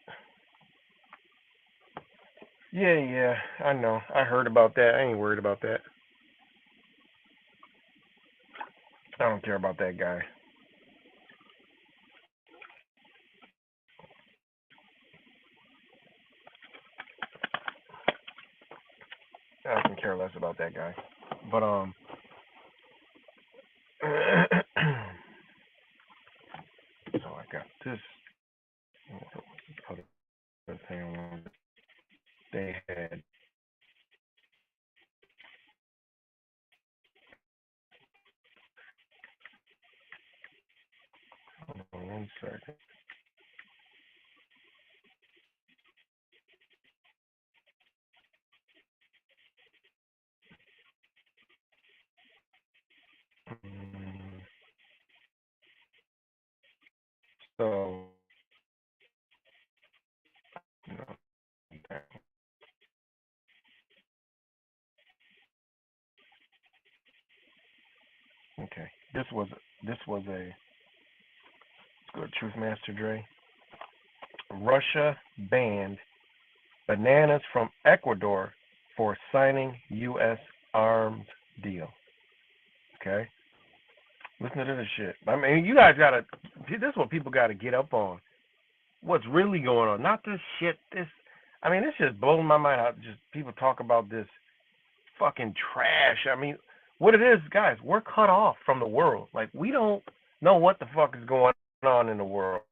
Yeah, I know. I heard about that. I ain't worried about that. I don't care about that guy. I can care less about that guy. But so I got this. Other thing they had. Hold on 1 second. So, no, okay. This was a let's go to Truth Master Dre. Russia banned bananas from Ecuador for signing U.S. arms deal. Okay, listen to this shit. I mean, you guys gotta. This is what people gotta get up on. What's really going on? Not this shit. I mean, this just blows my mind. How just people talk about this fucking trash. I mean, what it is, guys, we're cut off from the world. Like, we don't know what the fuck is going on in the world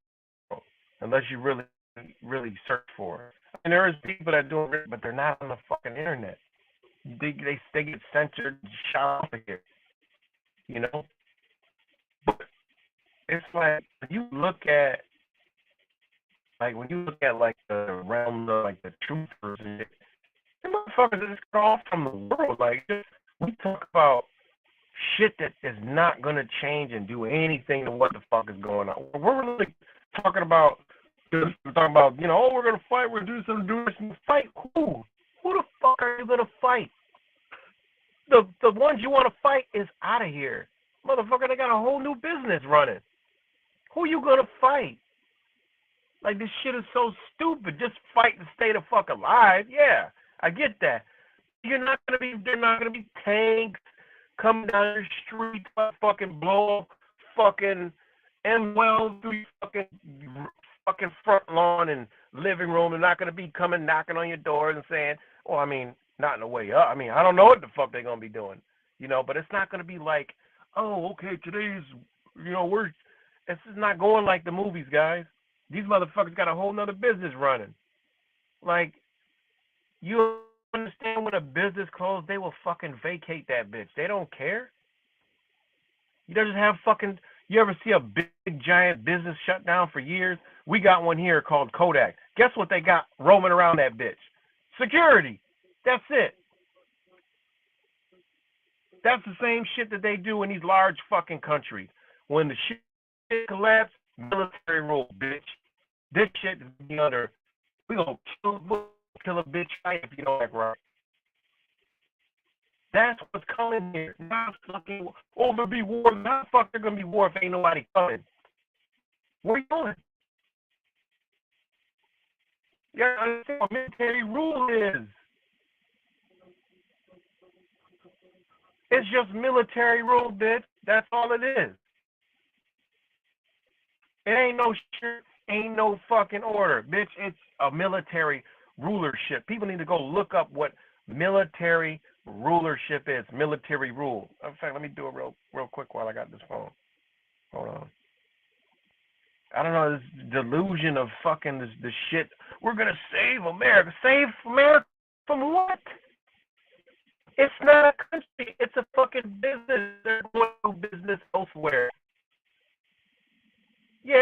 unless you really, really search for it. And there is people that do it, but they're not on the fucking internet. They get censored, shot off of here, you know. But it's like when you look at like the realm of like the truthers and shit, them motherfuckers is cut off from the world. Like, we talk about shit that is not gonna change and do anything to what the fuck is going on. We're really talking about, we're talking about, oh, we're gonna fight, we're gonna do this and fight who? Who the fuck are you gonna fight? The ones you want to fight is out of here, motherfucker. They got a whole new business running. Who you gonna fight? Like, this shit is so stupid. Just fight to stay the fuck alive. Yeah, I get that. They're not gonna be tanks coming down the street, fucking blow up fucking and well through your fucking front lawn and living room. They're not gonna be coming knocking on your doors and saying, well, I mean, not in the way up. I mean, I don't know what the fuck they're gonna be doing, but it's not gonna be like, oh, okay, today's, it's just not going like the movies, guys. These motherfuckers got a whole nother business running. Like, you understand when a business closed, they will fucking vacate that bitch. They don't care. You don't just have fucking, you ever see a big giant business shut down for years? We got one here called Kodak. Guess what they got roaming around that bitch? Security. That's it. That's the same shit that they do in these large fucking countries. When the shit collapses, military rule, bitch. This shit is under, we gonna kill a bitch right if you don't act right. That's what's coming here. Not fucking, there'll be war. Not fuck, there's gonna be war if ain't nobody coming. Where are you going? Yeah, I understand what military rule is. It's just military rule, bitch. That's all it is. It ain't no shit, ain't no fucking order, bitch. It's a military rulership. People need to go look up what military rulership is. Military rule. In fact, let me do it real quick while I got this phone. Hold on. I don't know, this delusion of fucking this shit. We're gonna save America. Save America from what? It's not a country. It's a fucking business. They're going to do business elsewhere.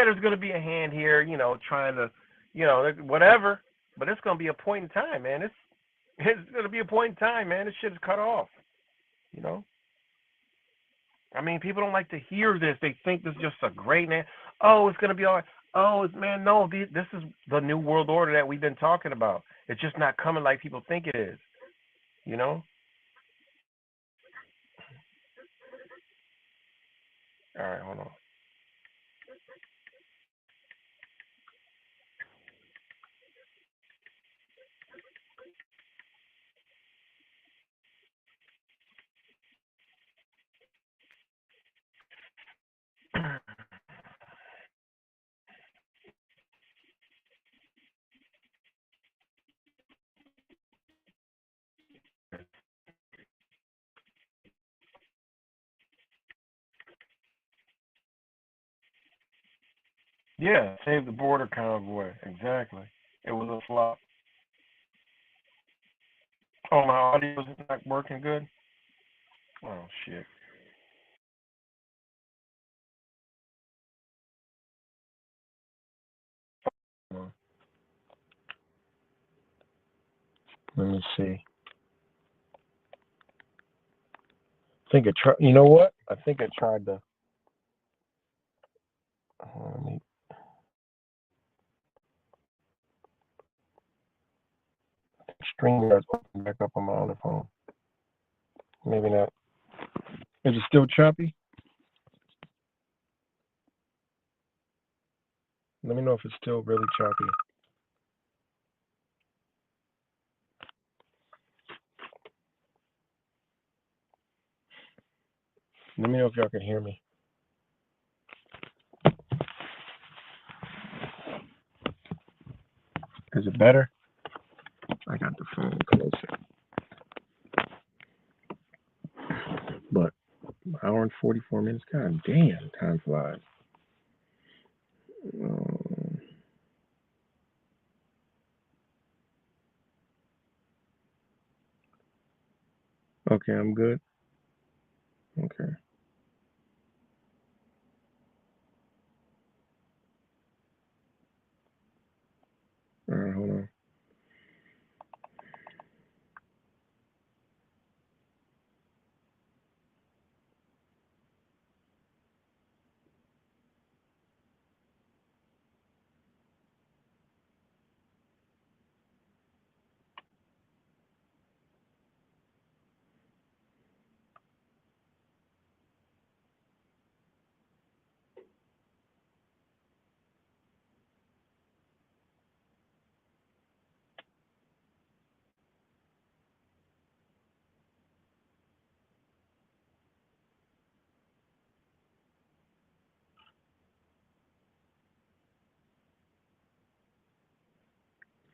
there's going to be a hand here, trying to, whatever. But it's going to be a point in time, man. It's going to be a point in time, man. This shit is cut off. You know. I mean, people don't like to hear this. They think this is just a great name. Oh, it's going to be all right. Oh, man, no. This is the new world order that we've been talking about. It's just not coming like people think it is. You know. All right, hold on. Yeah, save the border convoy. Exactly. It was a flop. Oh, my audio is not working good. Oh shit. Let me see. I think it tried. You know what? I think it tried to. Let me. StreamYard's open back up on my other phone. Maybe not. Is it still choppy? Let me know if it's still really choppy. Let me know if y'all can hear me. Is it better? I got the phone closer. But an hour and 44 minutes. God damn, time flies. Okay, I'm good. Okay. All right, hold on.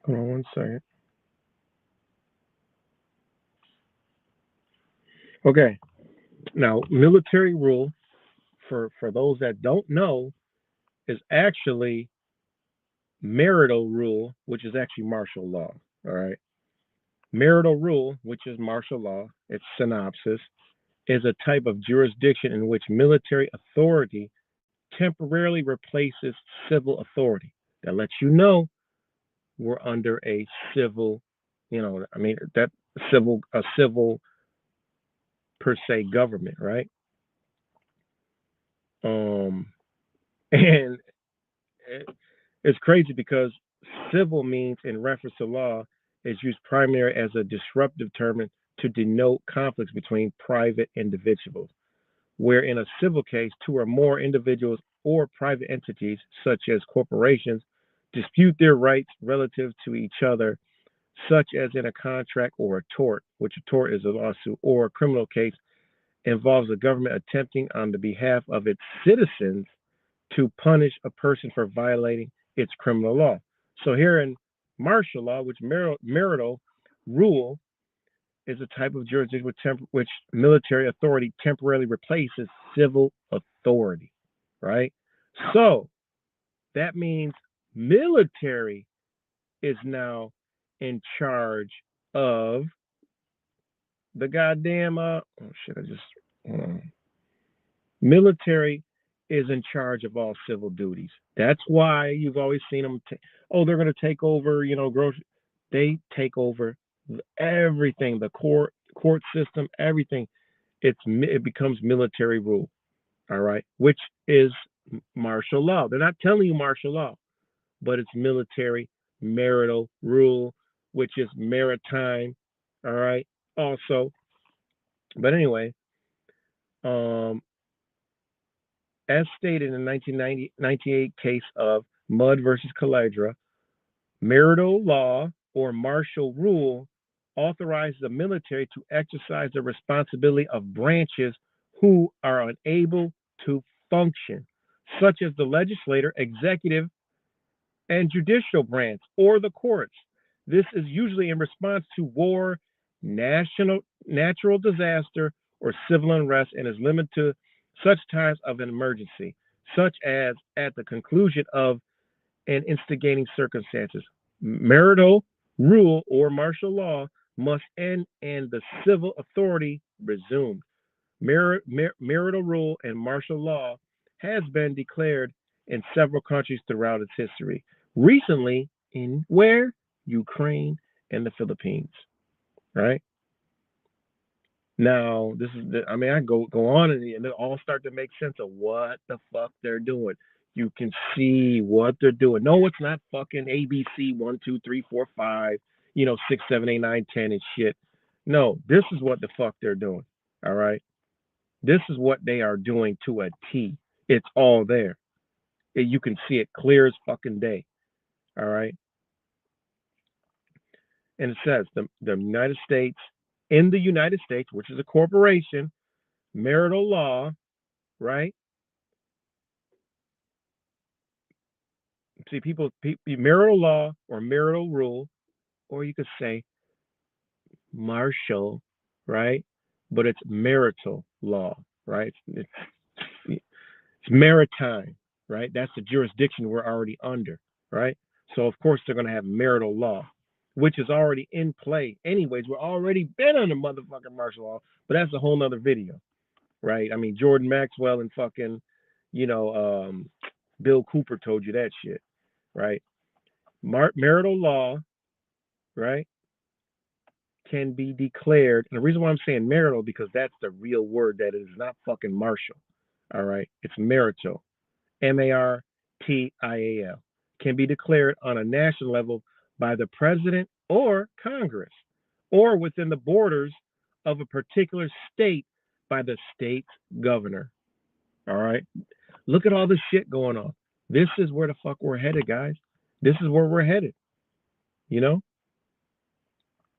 Hold on 1 second. Okay. Now, military rule, for those that don't know, is actually marital rule, which is actually martial law. All right. Marital rule, which is martial law, its synopsis, is a type of jurisdiction in which military authority temporarily replaces civil authority. That lets you know we're under a civil, that a civil per se government, right? And it's crazy because civil means, in reference to law, is used primarily as a disruptive term to denote conflicts between private individuals, where in a civil case, two or more individuals or private entities, such as corporations, dispute their rights relative to each other, such as in a contract or a tort, which a tort is a lawsuit, or a criminal case involves the government attempting on the behalf of its citizens to punish a person for violating its criminal law. So here in martial law, which marital rule is a type of jurisdiction which military authority temporarily replaces civil authority, right? So that means military is now in charge of the goddamn military is in charge of all civil duties. That's why you've always seen them. They're going to take over, grocery. They take over everything, the court system, everything. It becomes military rule. All right, which is martial law. They're not telling you martial law, but it's military marital rule, which is maritime. All right, also. But anyway, um, as stated in the 1998 case of Mudd versus Caladra, marital law or martial rule authorizes the military to exercise the responsibility of branches who are unable to function, such as the legislature, executive, and judicial branch or the courts. This is usually in response to war, natural disaster, or civil unrest and is limited to such times of an emergency, such as at the conclusion of an instigating circumstances. Marital rule or martial law must end and the civil authority resumed. Marital rule and martial law has been declared in several countries throughout its history. Recently, in where? Ukraine and the Philippines. Right? Now, I go on and it all start to make sense of what the fuck they're doing. You can see what they're doing. No, it's not fucking ABC 1, 2, 3, 4, 5, 6, 7, 8, 9, 10 and shit. No, this is what the fuck they're doing. All right. This is what they are doing to a T. It's all there. You can see it clear as fucking day. All right. And it says the United States, in the United States, which is a corporation, marital law, right? See, marital law or marital rule, or you could say martial, right? But it's marital law, right? It's maritime, right? That's the jurisdiction we're already under, right? So of course they're going to have marital law, which is already in play. Anyways, we're already been under motherfucking martial law, but that's a whole nother video, right? I mean, Jordan Maxwell and fucking, Bill Cooper told you that shit, right? Marital law, right, can be declared. And the reason why I'm saying marital because that's the real word. That is not fucking martial. All right, it's marital. Martial can be declared on a national level by the president or Congress, or within the borders of a particular state by the state's governor. All right, look at all this shit going on. This is where the fuck we're headed, guys. This is where we're headed.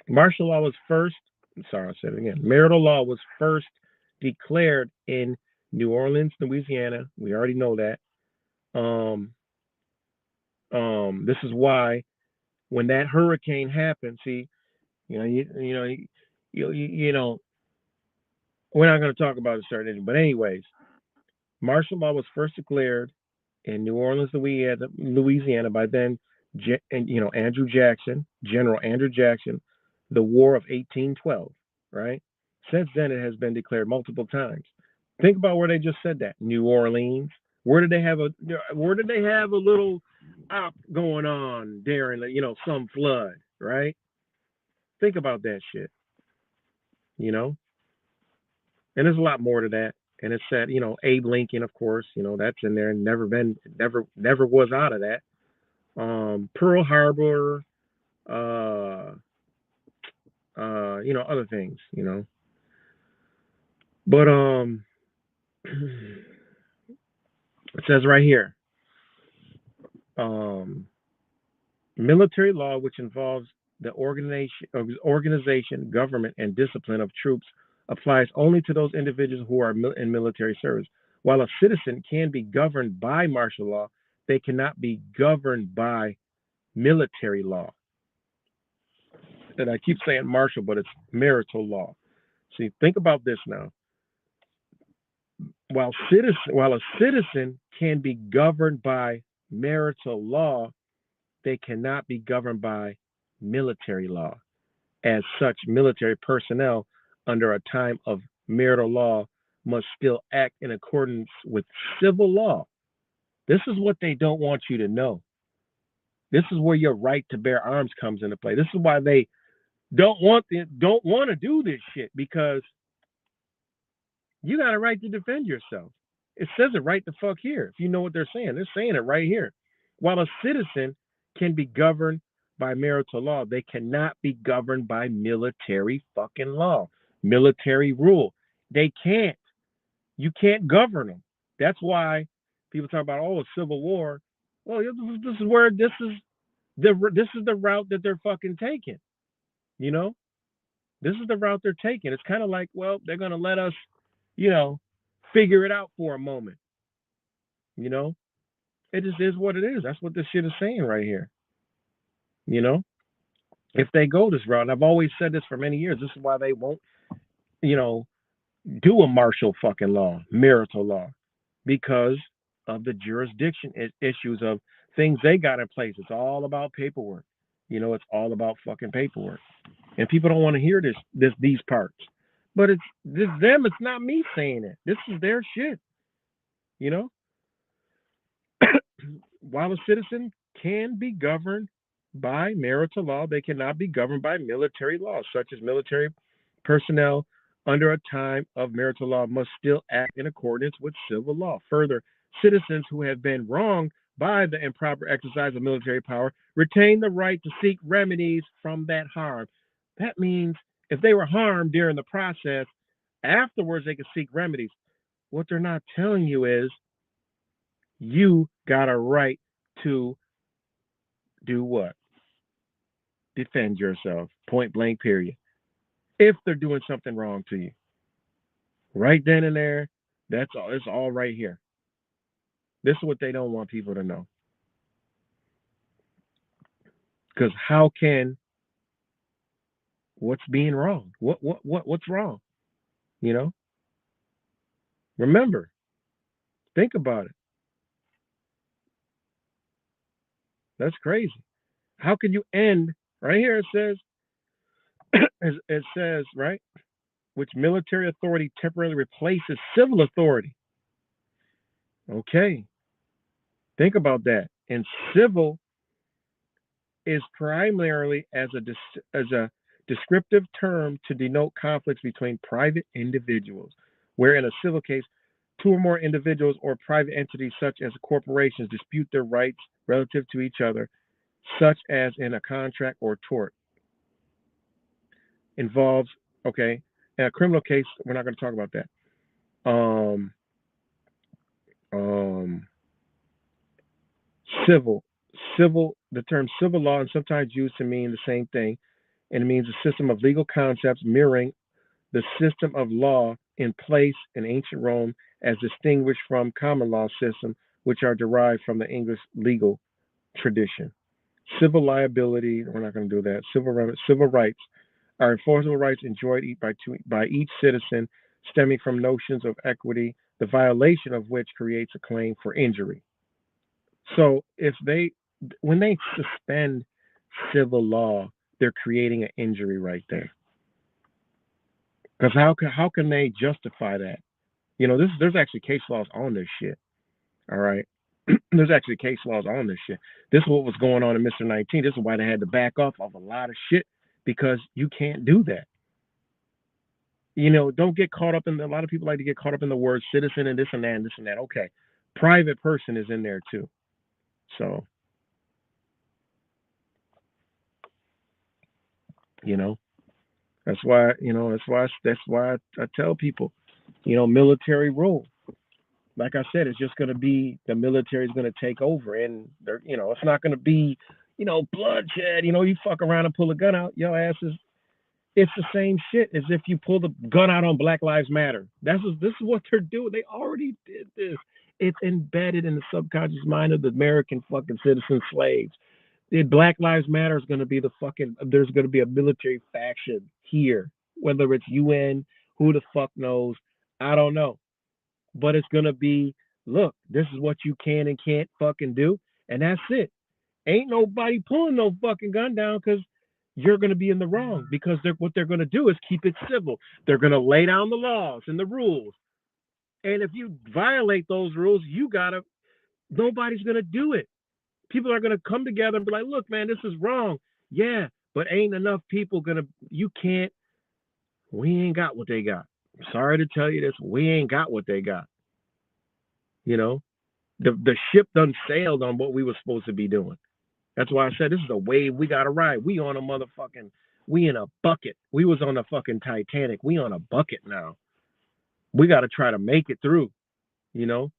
Martial law was first, sorry, I said it again. Marital law was first declared in New Orleans, Louisiana. We already know that. This is why when that hurricane happened, see, you know, we're not going to talk about it certain, but anyways, martial law was first declared in New Orleans, Louisiana, by then, Andrew Jackson, General Andrew Jackson, the War of 1812, right? Since then, it has been declared multiple times. Think about where they just said that. New Orleans. Where did they have a little op going on during some flood, right? Think about that shit, and there's a lot more to that. And it said, Abe Lincoln, of course, that's in there. Never was out of that. Pearl Harbor, other things, But it says right here, military law, which involves the organization, government, and discipline of troops, applies only to those individuals who are in military service. While a citizen can be governed by martial law, they cannot be governed by military law. And I keep saying martial, but it's marital law. See, think about this now. While a citizen can be governed by marital law, they cannot be governed by military law. As such, military personnel under a time of marital law must still act in accordance with civil law. This is what they don't want you to know. This is where your right to bear arms comes into play. This is why they don't want to do this shit, because you got a right to defend yourself. It says it right the fuck here. If you know what they're saying it right here. While a citizen can be governed by marital law, they cannot be governed by military fucking law, military rule. They can't. You can't govern them. That's why people talk about, oh, a civil war. Well, this is where this is the route that they're fucking taking. You know, this is the route they're taking. It's kind of like, well, they're gonna let us, you know, figure it out for a moment. You know, it just is what it is. That's what this shit is saying right here. You know, if they go this route, and I've always said this for many years, this is why they won't, you know, do a martial fucking law, marital law, because of the jurisdiction issues of things they got in place. It's all about paperwork. You know, it's all about fucking paperwork, and people don't want to hear these parts. But it's them. It's not me saying it. This is their shit. You know, while a citizen can be governed by marital law, they cannot be governed by military laws, such as military personnel under a time of marital law must still act in accordance with civil law. Further, citizens who have been wronged by the improper exercise of military power retain the right to seek remedies from that harm. That means if they were harmed during the process, afterwards they can seek remedies. What they're not telling you is you got a right to do what? Defend yourself, point blank, period. If they're doing something wrong to you, right then and there, that's all. It's all right here. This is what they don't want people to know. Because how can what's being wrong? What's wrong? You know? Remember, think about it. That's crazy. How can you end right here? It says it says, right, which military authority temporarily replaces civil authority. Okay. Think about that. And civil is primarily as a descriptive term to denote conflicts between private individuals, where in a civil case, two or more individuals or private entities, such as corporations, dispute their rights relative to each other, such as in a contract or tort. Involves, okay, in a criminal case, we're not going to talk about that. Um, um, civil, the term civil law is sometimes used to mean the same thing, and it means a system of legal concepts mirroring the system of law in place in ancient Rome, as distinguished from common law systems, which are derived from the English legal tradition. Civil liability, we're not going to do that. Civil rights are enforceable rights enjoyed by each citizen, stemming from notions of equity, the violation of which creates a claim for injury. So when they suspend civil law, they're creating an injury right there. Because how can they justify that? You know, there's actually case laws on this shit. All right, there's actually case laws on this shit. This is what was going on in Mr. 19. This is why they had to back off of a lot of shit, because you can't do that. You know, don't get caught up in a lot of people like to get caught up in the word citizen and this and that and this and that. Okay, private person is in there too. So, you know, that's why I tell people, you know, military rule. Like I said, it's just going to be the military is going to take over, and they're, you know, it's not going to be, you know, bloodshed. You know, you fuck around and pull a gun out, your ass is. It's the same shit as if you pull the gun out on Black Lives Matter. This is what they're doing. They already did this. It's embedded in the subconscious mind of the American fucking citizen slaves. Black Lives Matter is going to be there's going to be a military faction here, whether it's UN, who the fuck knows, I don't know. But it's going to be, look, this is what you can and can't fucking do, and that's it. Ain't nobody pulling no fucking gun down, because you're going to be in the wrong, because what they're going to do is keep it civil. They're going to lay down the laws and the rules. And if you violate those rules, nobody's gonna do it. People are gonna come together and be like, look, man, this is wrong. Yeah, but ain't enough people gonna. You can't. We ain't got what they got. Sorry to tell you this, we ain't got what they got. You know, the ship done sailed on what we were supposed to be doing. That's why I said this is a wave we gotta ride. We on a motherfucking. We in a bucket. We was on the fucking Titanic. We on a bucket now. We gotta try to make it through. You know,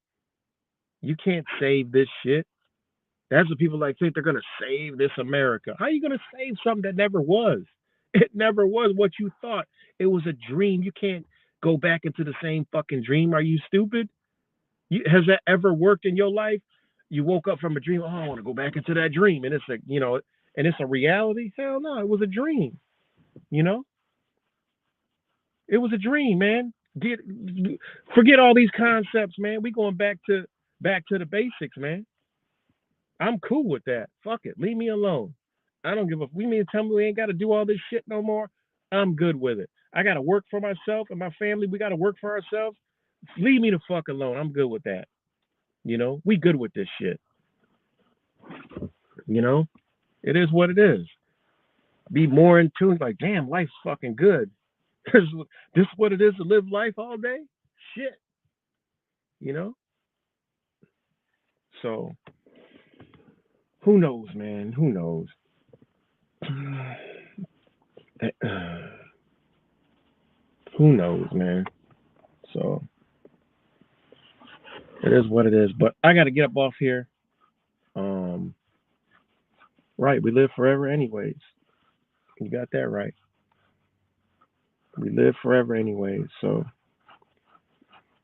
you can't save this shit. That's what people like think they're gonna save this America. How are you gonna save something that never was? It never was what you thought. It was a dream. You can't go back into the same fucking dream. Are you stupid? Has that ever worked in your life? You woke up from a dream. Oh, I want to go back into that dream, and it's and it's a reality. Hell no, it was a dream. You know, it was a dream, man. Get Forget all these concepts, man. We going back to the basics, man. I'm cool with that. Fuck it. Leave me alone. I don't give a. We mean to tell me we ain't got to do all this shit no more. I'm good with it. I got to work for myself and my family. We got to work for ourselves. Leave me the fuck alone. I'm good with that. We good with this shit. You know, it is what it is. Be more in tune. Like, damn, life's fucking good. this is what it is to live life all day. Shit. You know. So who knows, man? Who knows? Who knows, man? So it is what it is. But I got to get up off here. Um, right, we live forever, anyways. You got that right. We live forever, anyways. So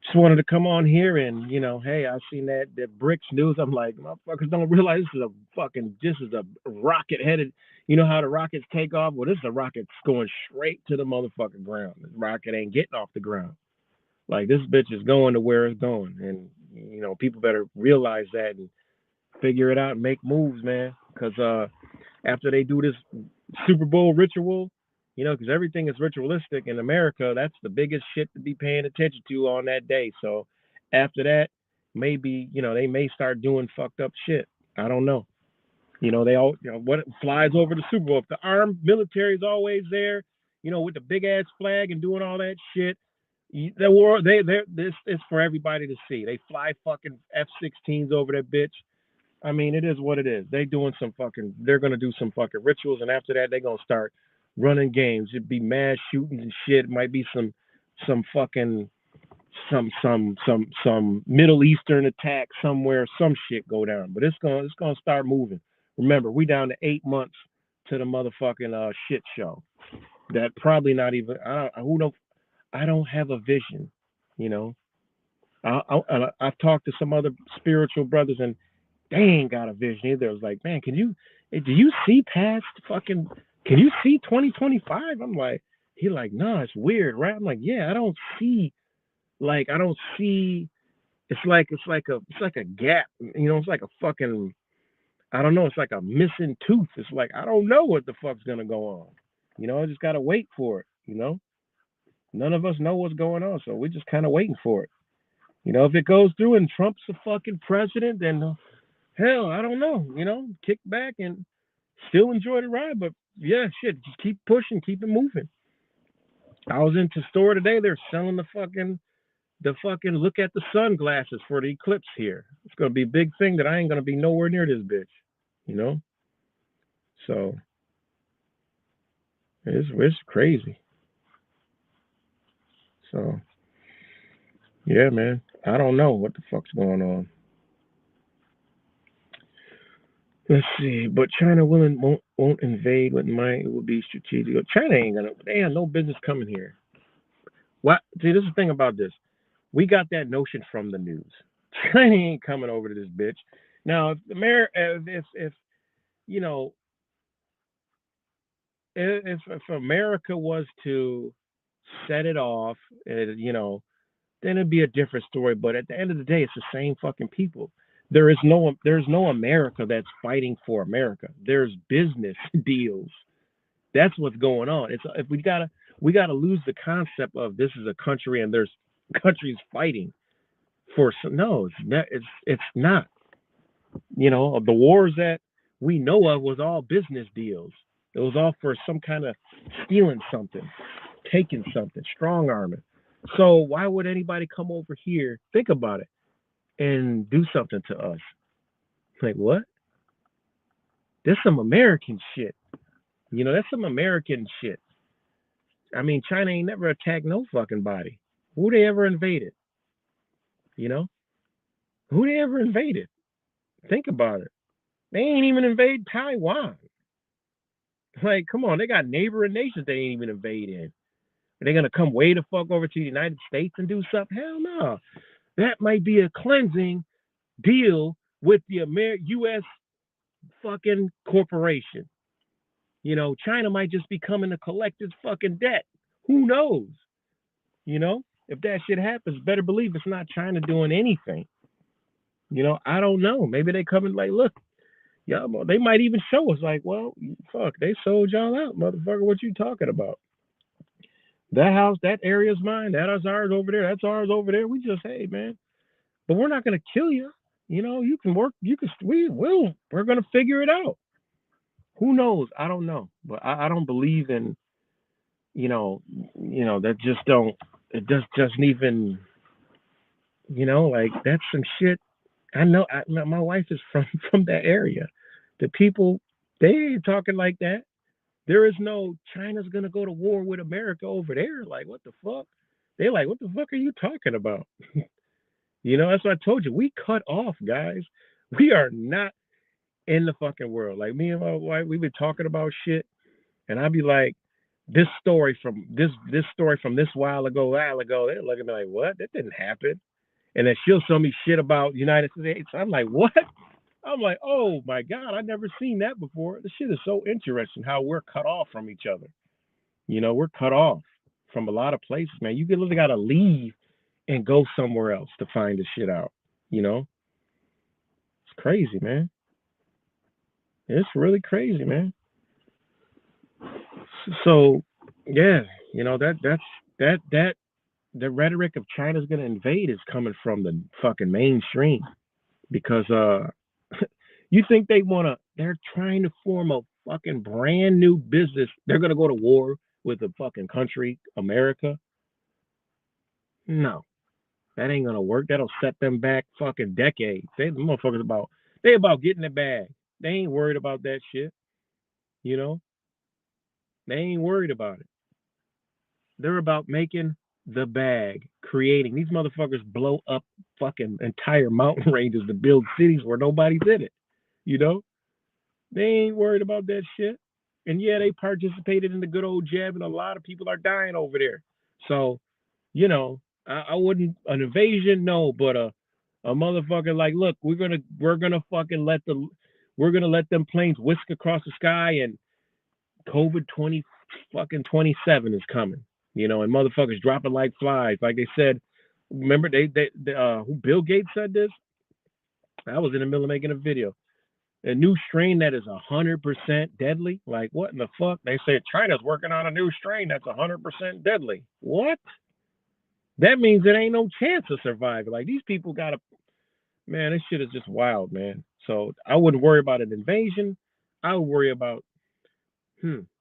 just wanted to come on here and hey, I seen that BRICS news. I'm like, motherfuckers don't realize this is a rocket headed. You know how the rockets take off? Well, this is a rocket going straight to the motherfucking ground. This rocket ain't getting off the ground. Like this bitch is going to where it's going, and people better realize that and figure it out and make moves, man. Because after they do this Super Bowl ritual, because everything is ritualistic in America, that's the biggest shit to be paying attention to on that day. So after that, maybe they may start doing fucked up shit. I don't know. They all what flies over the Super Bowl. If the armed military is always there, with the big ass flag and doing all that shit, the war this is for everybody to see. They fly fucking F-16s over that bitch. I mean, it is what it is. They're gonna do some fucking rituals, and after that, they're gonna start running games. It'd be mass shootings and shit. It might be some fucking some Middle Eastern attack somewhere. Some shit go down, but it's gonna start moving. Remember, we down to 8 months to the motherfucking shit show. That probably not even. I don't have a vision. You know, I've talked to some other spiritual brothers, and they ain't got a vision either. It was like, man, do you see past fucking, can you see 2025? I'm like, he like, no, it's weird, right? I'm like, yeah, I don't see, it's like a gap, it's like a fucking, I don't know, it's like a missing tooth. It's like, I don't know what the fuck's gonna go on. I just gotta wait for it, None of us know what's going on, so we're just kind of waiting for it. If it goes through and Trump's the fucking president, then hell, I don't know. Kick back and still enjoy the ride. But yeah, shit, just keep pushing, keep it moving. I was into the store today. They're selling the fucking look at the sunglasses for the eclipse here. It's gonna be a big thing that I ain't gonna be nowhere near this bitch. You know, so it's crazy. So yeah, man, I don't know what the fuck's going on. Let's see, but China won't invade with might. It will be strategic. China ain't gonna. They have no business coming here. What? See, this is the thing about this. We got that notion from the news. China ain't coming over to this bitch. Now, if you know, if America was to set it off, then it'd be a different story. But at the end of the day, it's the same fucking people. There's no America that's fighting for America. There's business deals. That's what's going on. It's if we gotta lose the concept of this is a country and there's countries fighting. For some, no, it's not. The wars that we know of was all business deals. It was all for some kind of stealing something, taking something, strong arming. So why would anybody come over here, think about it, and do something to us? Like what? That's some American shit. That's some American shit. I mean, China ain't never attacked no fucking body. Who they ever invaded? You know? Who they ever invaded? Think about it. They ain't even invade Taiwan. Like, come on, they got neighboring nations they ain't even invade in. Are they gonna come way the fuck over to the United States and do something? Hell no. That might be a cleansing deal with the U.S. fucking corporation. China might just be coming to collect its fucking debt. Who knows? If that shit happens, better believe it's not China doing anything. I don't know. Maybe they come and like, look, yeah, they might even show us like, well, fuck, they sold y'all out, motherfucker. What you talking about? That house, that area's mine. That is ours over there. That's ours over there. We just, hey, man, but we're not gonna kill you. You can work. You can. We will. We're gonna figure it out. Who knows? I don't know, but I don't believe in. That just don't. It just doesn't even. Like that's some shit. I know. My wife is from that area. The people, they ain't talking like that. There is no China's gonna go to war with America over there. Like what the fuck? They're like, what the fuck are you talking about? That's what I told you. We cut off, guys. We are not in the fucking world. Like me and my wife, we've been talking about shit, and I'd be like, this story from this while ago. They're looking at me like, what? That didn't happen. And then she'll show me shit about United States. I'm like, what? I'm like, oh my God, I never seen that before. This shit is so interesting how we're cut off from each other. We're cut off from a lot of places, man. You literally got to leave and go somewhere else to find this shit out. It's crazy, man. It's really crazy, man. So, yeah, that the rhetoric of China's gonna invade is coming from the fucking mainstream because you think they're trying to form a fucking brand new business. They're gonna go to war with the fucking country, America. No, that ain't gonna work. That'll set them back fucking decades. The motherfuckers they about getting the bag. They ain't worried about that shit. You know, they ain't worried about it. They're about making the bag, creating. These motherfuckers blow up fucking entire mountain ranges to build cities where nobody's in it. You know, they ain't worried about that shit. And yeah, they participated in the good old jab, and a lot of people are dying over there. So, I wouldn't an invasion, no, but a motherfucker like, look, we're gonna fucking let them planes whisk across the sky, and COVID 20 fucking 27 is coming, and motherfuckers dropping like flies, like they said. Remember who Bill Gates said this? I was in the middle of making a video. A new strain that is 100% deadly. Like what in the fuck? They said China's working on a new strain that's 100% deadly. What? That means there ain't no chance of surviving. Like these people gotta, man, this shit is just wild, man. So I wouldn't worry about an invasion. I would worry about,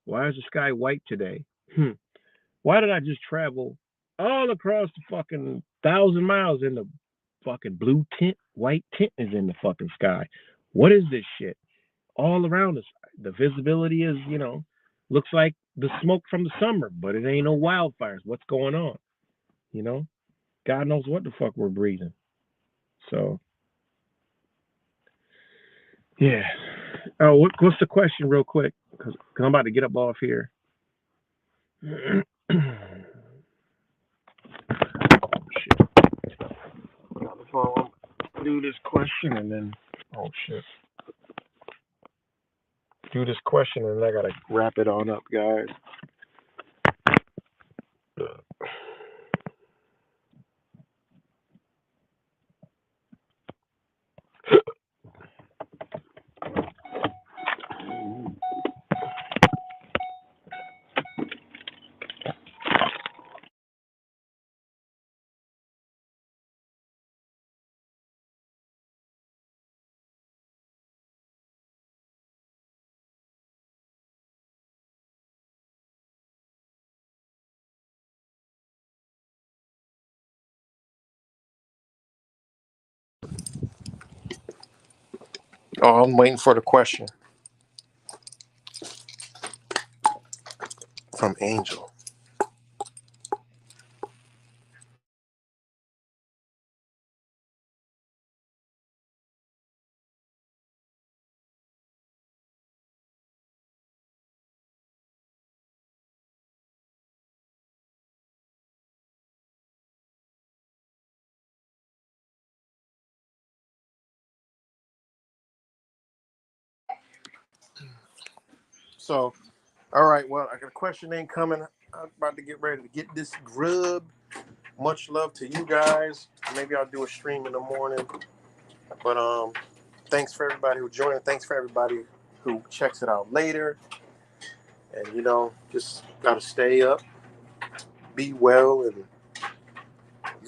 why is the sky white today? Why did I just travel all across the fucking 1,000 miles and the fucking blue tint, white tint is in the fucking sky? What is this shit? All around us, the visibility is, looks like the smoke from the summer, but it ain't no wildfires. What's going on? God knows what the fuck we're breathing. So, yeah. Oh, what's the question, real quick? Because I'm about to get up off here. Shit. Got the phone. Do this question and then. Oh shit. Do this question and I gotta wrap it on up, guys. Oh, I'm waiting for the question from Angel. So, all right. Well, I got a question ain't coming. I'm about to get ready to get this grub. Much love to you guys. Maybe I'll do a stream in the morning. But thanks for everybody who joined. Thanks for everybody who checks it out later. And just gotta stay up, be well, and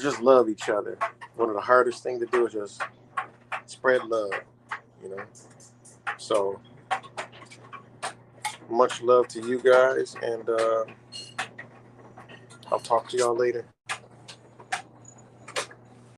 just love each other. One of the hardest things to do is just spread love. You know. So much love to you guys, and I'll talk to y'all later.